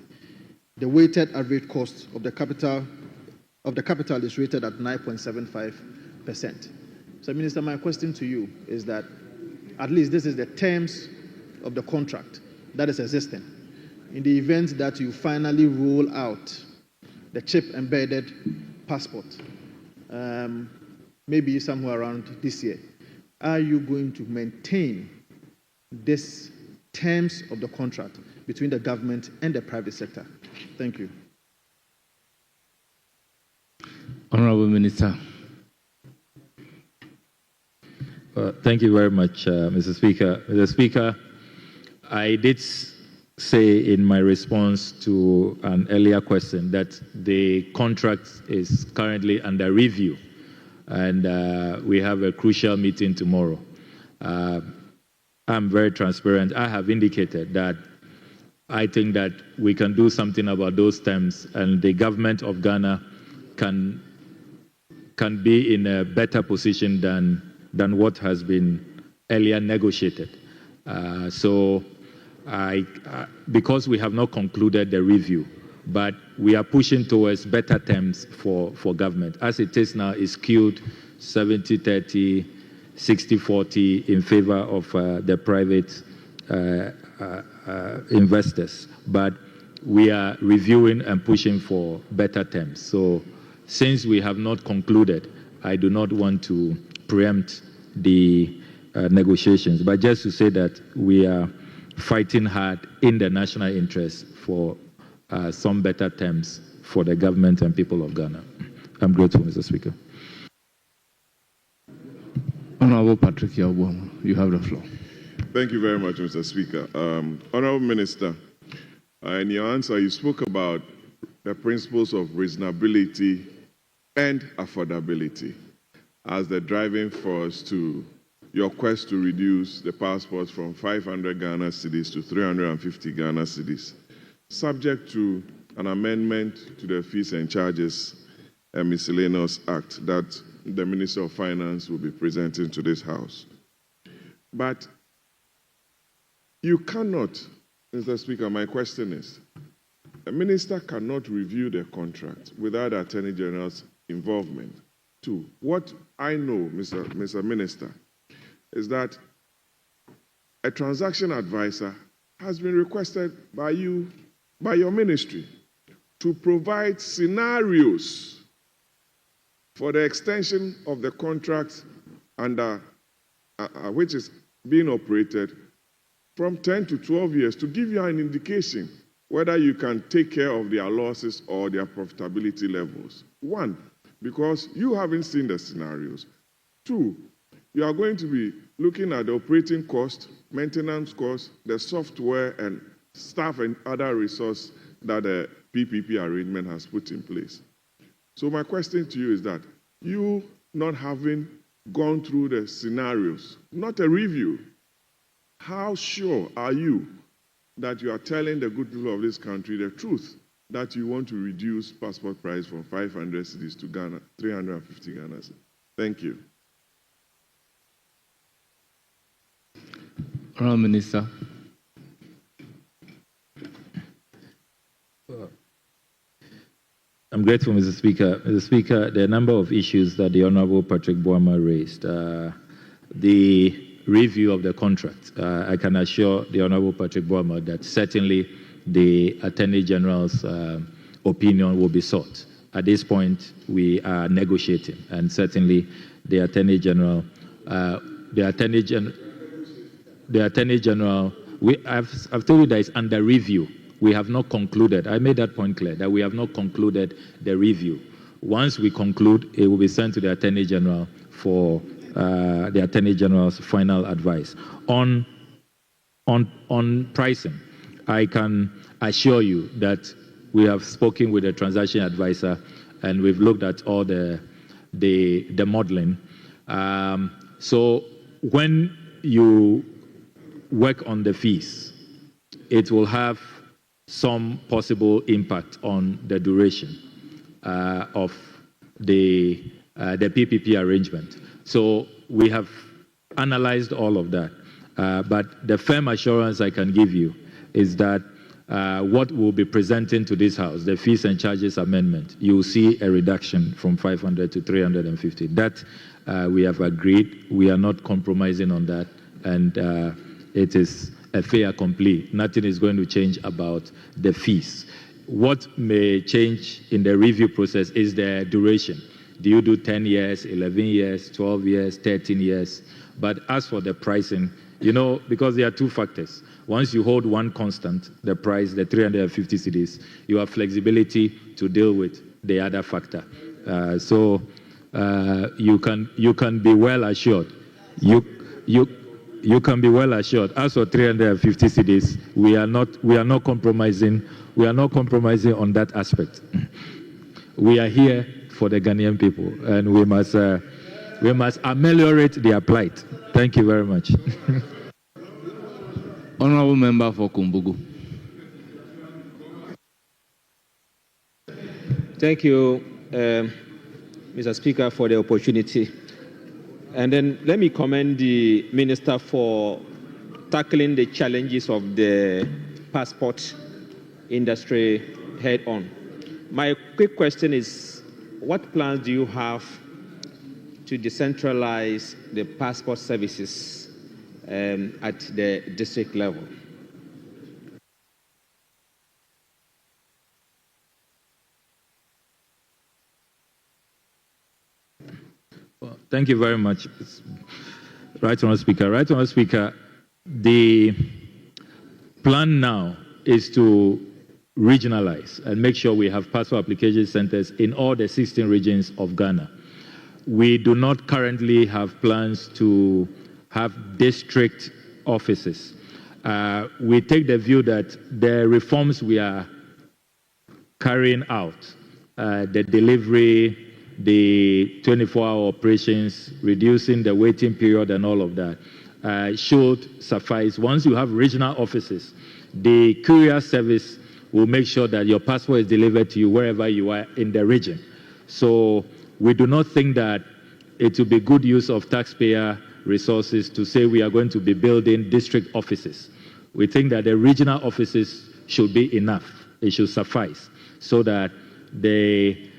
The weighted average cost of the capital is rated at 9.75%. So, Minister, my question to you is that at least this is the terms of the contract that is existing. In the event that you finally roll out the chip-embedded passport, maybe somewhere around this year, are you going to maintain this terms of the contract between the government and the private sector? Thank you. Honorable Minister. Thank you very much, Mr. Speaker. Mr. Speaker, I did say in my response to an earlier question that the contract is currently under review, and we have a crucial meeting tomorrow. I'm very transparent. I have indicated that I think that we can do something about those terms, and the government of Ghana can be in a better position than what has been earlier negotiated. Because we have not concluded the review, but we are pushing towards better terms for government. As it is now, it's skewed 70-30, 60-40 in favor of the private investors. But we are reviewing and pushing for better terms. So since we have not concluded, I do not want to preempt the negotiations. But just to say that we are fighting hard in the national interest for some better terms for the government and people of Ghana. I'm grateful, Mr. Speaker. Honorable Patrick Yabuama, you have the floor. Thank you very much, Mr. Speaker. Honorable Minister, in your answer, you spoke about the principles of reasonability and affordability as the driving force to your quest to reduce the passports from 500 Ghana cedis to 350 Ghana cedis, subject to an amendment to the Fees and Charges and Miscellaneous Act that the Minister of Finance will be presenting to this House. But you cannot, Mr. Speaker, my question is, a minister cannot review the contract without the Attorney General's involvement. Two, what I know, Mr. Minister, is that a transaction advisor has been requested by you, by your ministry, to provide scenarios for the extension of the contract under which is being operated from 10 to 12 years to give you an indication whether you can take care of their losses or their profitability levels. One, because you haven't seen the scenarios. Two, you are going to be looking at the operating cost, maintenance cost, the software and staff and other resources that the PPP arrangement has put in place. So my question to you is that you not having gone through the scenarios, not a review, how sure are you that you are telling the good people of this country the truth that you want to reduce passport price from 500 cedis to 350 Ghana cedis? Thank you. Honourable Minister. I'm grateful, Mr. Speaker. Mr. Speaker, there are a number of issues that the Honourable Patrick Boama raised. The review of the contract. I can assure the Honourable Patrick Boama that certainly the Attorney General's opinion will be sought. At this point, we are negotiating, and certainly the Attorney General, I've told you that it's under review. We have not concluded. I made that point clear, that we have not concluded the review. Once we conclude, it will be sent to the Attorney General for the Attorney General's final advice. On pricing, I can assure you that we have spoken with the transaction advisor and we've looked at all the modeling. So when you work on the fees, it will have some possible impact on the duration of the PPP arrangement. So we have analyzed all of that. But the firm assurance I can give you is that what we'll be presenting to this House, the Fees and Charges Amendment, you will see a reduction from 500 to 350. That we have agreed. We are not compromising on that. And it is a fait accompli. Nothing is going to change about the fees. What may change in the review process is the duration. Do you do 10 years, 11 years, 12 years, 13 years? But as for the pricing, you know, because there are two factors. Once you hold one constant, the price, the 350 cedis, you have flexibility to deal with the other factor. So you can be well assured. You can be well assured. As for 350 cedis, we are not compromising. We are not compromising on that aspect. We are here for the Ghanaian people, and we must ameliorate their plight. Thank you very much. Honourable Member for Kumbugu. Thank you, Mr. Speaker, for the opportunity. And then let me commend the Minister for tackling the challenges of the passport industry head on. My quick question is, what plans do you have to decentralize the passport services at the district level? Well, thank you very much, Right Honourable Speaker. Right Honourable Speaker, the plan now is to regionalize and make sure we have passport application centers in all the 16 regions of Ghana. we do not currently have plans to have district offices. We take the view that the reforms we are carrying out, the delivery, the 24-hour operations, reducing the waiting period and all of that, should suffice. Once you have regional offices, the courier service will make sure that your passport is delivered to you wherever you are in the region. So we do not think that it will be good use of taxpayer resources to say we are going to be building district offices. We think that the regional offices should be enough. It should suffice so that the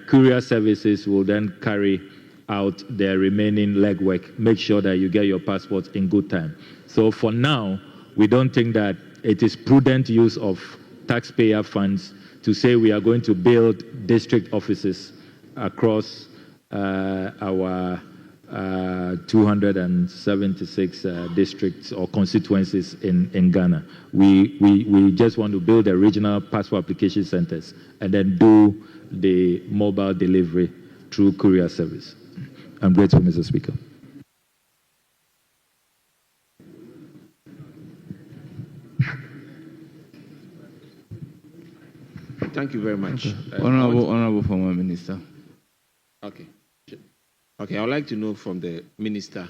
courier services will then carry out the remaining legwork, make sure that you get your passport in good time. So for now, we don't think that it is prudent use of taxpayer funds to say we are going to build district offices across our 276 districts or constituencies in Ghana. We just want to build the regional passport application centers and then do the mobile delivery through courier service. I'm grateful, Mr. Speaker. Thank you very much. Okay. Honorable former minister. Okay. Okay, I would like to know from the minister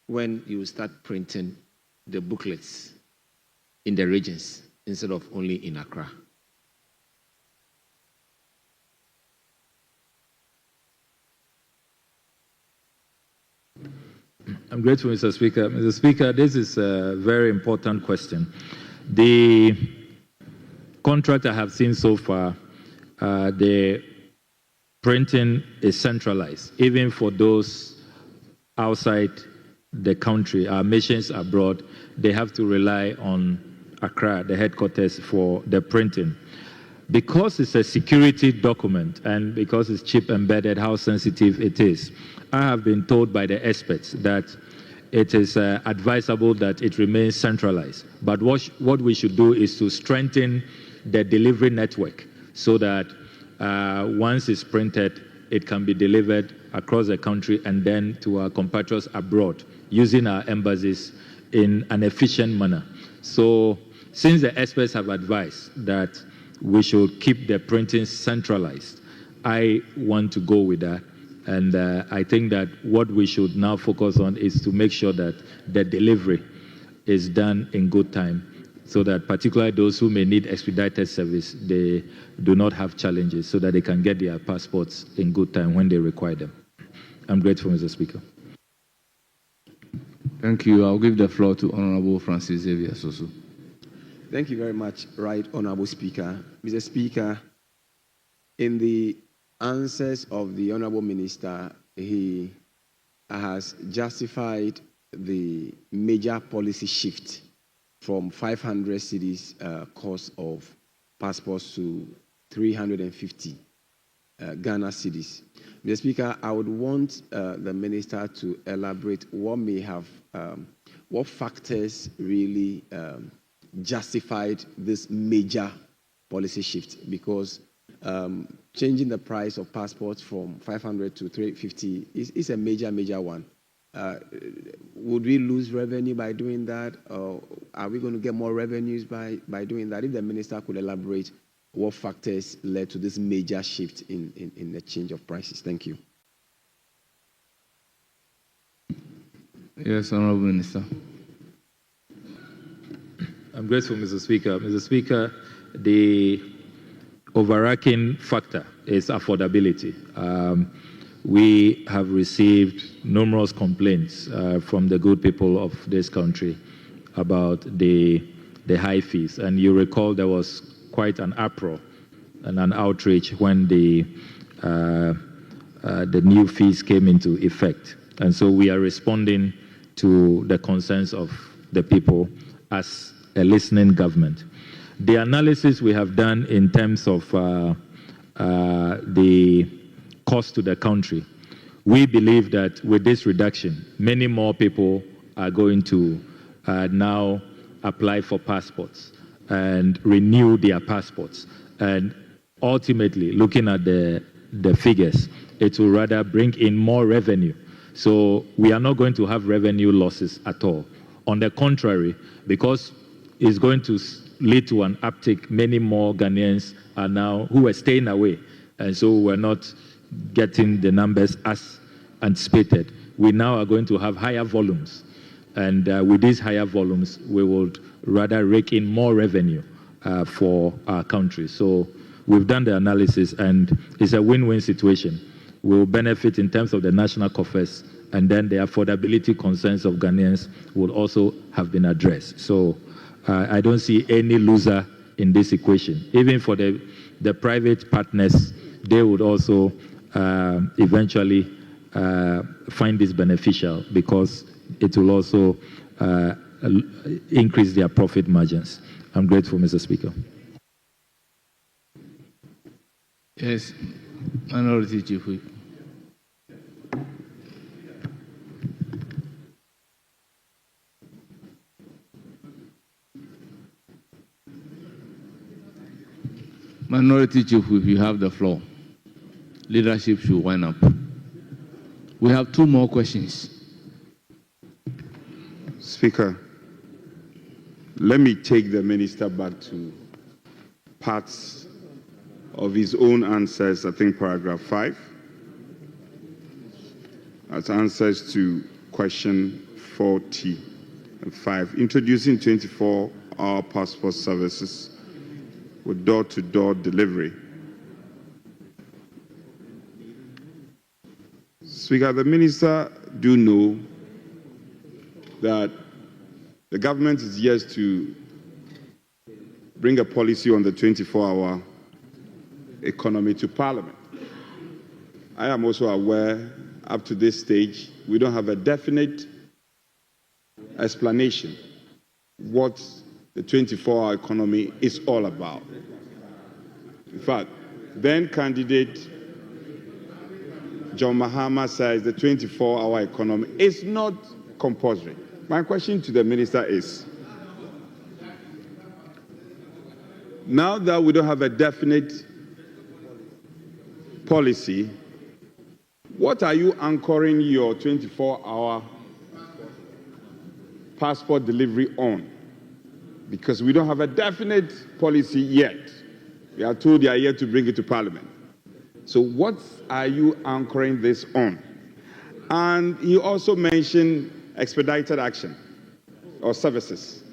when you will start printing the booklets in the regions instead of only in Accra. I'm grateful, Mr. Speaker. Mr. Speaker, this is a very important question. The contract I have seen so far, the printing is centralized, even for those outside the country, our missions abroad, they have to rely on Accra, the headquarters, for the printing. Because it's a security document and because it's chip embedded, how sensitive it is, I have been told by the experts that it is advisable that it remains centralized. But what we should do is to strengthen the delivery network so that once it's printed, it can be delivered across the country and then to our compatriots abroad using our embassies in an efficient manner. So since the experts have advised that we should keep the printing centralized, I want to go with that. And I think that what we should now focus on is to make sure that the delivery is done in good time so that particularly those who may need expedited service, they do not have challenges so that they can get their passports in good time when they require them. I'm grateful, Mr. Speaker. Thank you. I'll give the floor to Honorable Francis Xavier Soso. Thank you very much, Right Honorable Speaker. Mr. Speaker, in the answers of the Honorable Minister, he has justified the major policy shift from 500 cedis cost of passports to 350 Ghana cedis. Mr. Speaker, I would want the Minister to elaborate what may have, what factors really justified this major policy shift, because changing the price of passports from 500 to 350 is a major one. Would we lose revenue by doing that, or are we going to get more revenues by doing that? If the Minister could elaborate what factors led to this major shift in the change of prices. Thank you. Yes, Honorable Minister. I'm grateful, Mr. Speaker. Mr. Speaker, the overarching factor is affordability. We have received numerous complaints from the good people of this country about the high fees. And you recall there was quite an uproar and an outrage when the new fees came into effect. And so we are responding to the concerns of the people as a listening government. The analysis we have done in terms of the cost to the country, we believe that with this reduction, many more people are going to now apply for passports and renew their passports. And ultimately, looking at the figures, it will rather bring in more revenue. So we are not going to have revenue losses at all. On the contrary, because it's going to lead to an uptick, many more Ghanaians are now who are staying away, and so we're not getting the numbers as anticipated. We now are going to have higher volumes, and with these higher volumes, we would rather rake in more revenue for our country. So we've done the analysis, and it's a win-win situation. We'll benefit in terms of the national coffers, and then the affordability concerns of Ghanaians will also have been addressed. So I don't see any loser in this equation. Even for the private partners, they would also eventually find this beneficial because it will also increase their profit margins. I'm grateful, Mr. Speaker. Yes, Minority Chief Whip. Minority Chief Whip, you have the floor. Leadership should wind up. We have 2 more questions. Speaker, let me take the minister back to parts of his own answers, I think paragraph 5, as answers to question 45, introducing 24-hour passport services with door-to-door delivery. Speaker, the minister do know that the government is yet to bring a policy on the 24-hour economy to Parliament. I am also aware, up to this stage, we don't have a definite explanation what the 24-hour economy is all about. In fact, then candidate John Mahama says the 24-hour economy is not compulsory. My question to the minister is, now that we don't have a definite policy, what are you anchoring your 24-hour passport delivery on? Because we don't have a definite policy yet. We are told they are yet to bring it to Parliament. So what are you anchoring this on? And he also mentioned expedited action or services.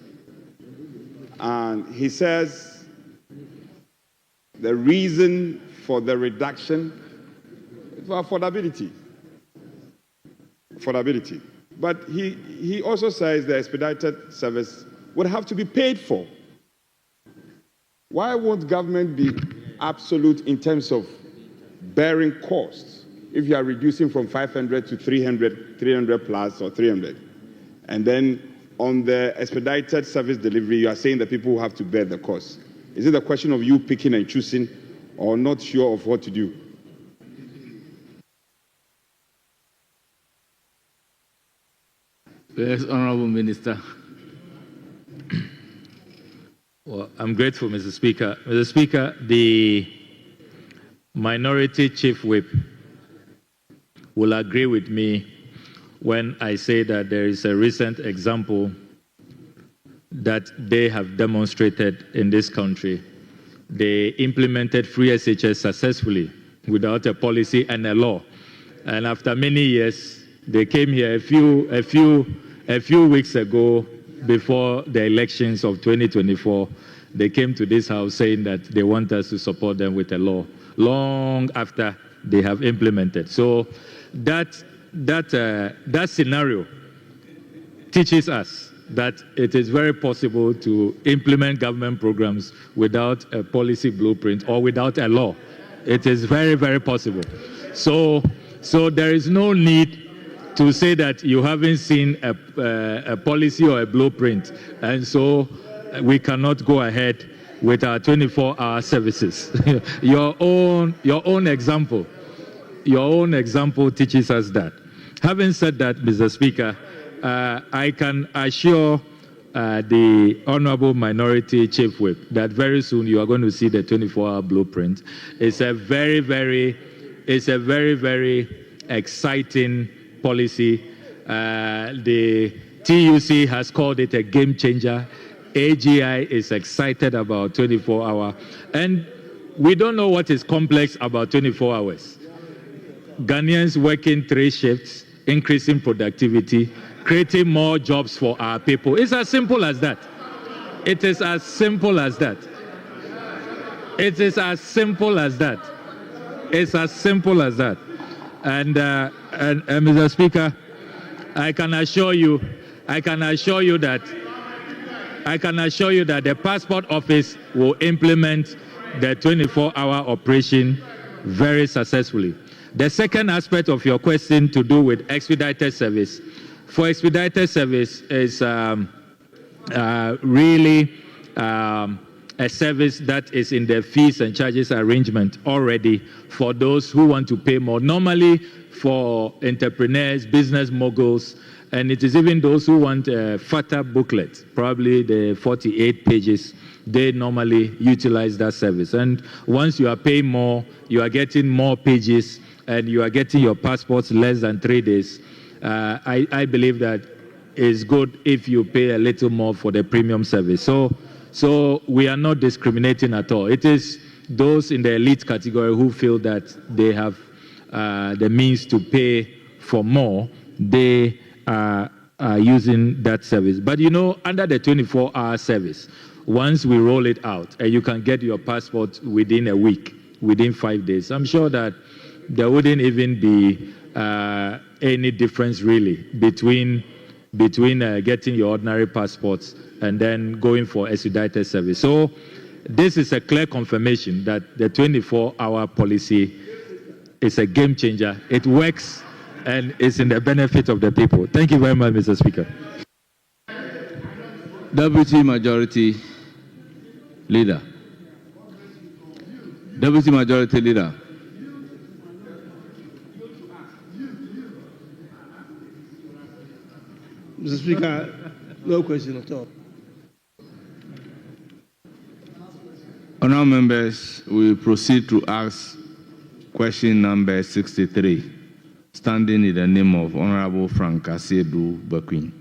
And he says the reason for the reduction is for affordability. But he also says the expedited service would have to be paid for. Why won't government be absolute in terms of bearing costs if you are reducing from 500 to 300 plus or 300? And then on the expedited service delivery, you are saying that people will have to bear the cost. Is it a question of you picking and choosing or not sure of what to do? Yes, Honorable Minister. Well, I'm grateful, Mr. Speaker. Mr. Speaker, the Minority Chief Whip will agree with me when I say that there is a recent example that they have demonstrated in this country. They implemented free SHS successfully without a policy and a law. And after many years, they came here a few weeks ago before the elections of 2024. They came to this house saying that they want us to support them with a law, long after they have implemented. So that scenario teaches us that it is very possible to implement government programs without a policy blueprint or without a law. It is very, very possible. So there is no need to say that you haven't seen a policy or a blueprint, and so we cannot go ahead with our 24-hour services. Your own example teaches us that. Having said that, Mr. Speaker, I can assure the Honorable Minority Chief Whip that very soon you are going to see the 24-hour blueprint. It's a very, very It's a very, very exciting policy. The TUC has called it a game changer. AGI is excited about 24-hour. And we don't know what is complex about 24 hours. Ghanaians working 3 shifts, increasing productivity, creating more jobs for our people. It's as simple as that. It is as simple as that. It is as simple as that. It's as simple as that. And Mr. Speaker, I can assure you that the Passport Office will implement the 24-hour operation very successfully. The second aspect of your question to do with expedited service. For expedited service is really a service that is in the fees and charges arrangement already for those who want to pay more. Normally for entrepreneurs, business moguls, and it is even those who want a fatter booklet, probably the 48 pages, they normally utilize that service. And once you are paying more, you are getting more pages, and you are getting your passports less than 3 days. I believe that it's good if you pay a little more for the premium service. So we are not discriminating at all. It is those in the elite category who feel that they have the means to pay for more, they are using that service. But you know, under the 24-hour service, once we roll it out, and you can get your passport within a week, within 5 days, I'm sure that there wouldn't even be any difference really between getting your ordinary passports and then going for expedited service. So this is a clear confirmation that the 24-hour policy is a game changer. It works and it's in the benefit of the people. Thank you very much, Mr. Speaker. Deputy Majority Leader. Deputy Majority Leader. Mr. Speaker, no question at all. Honourable members, we proceed to ask question number 63, standing in the name of Honourable Frank Asiedu Bakwin.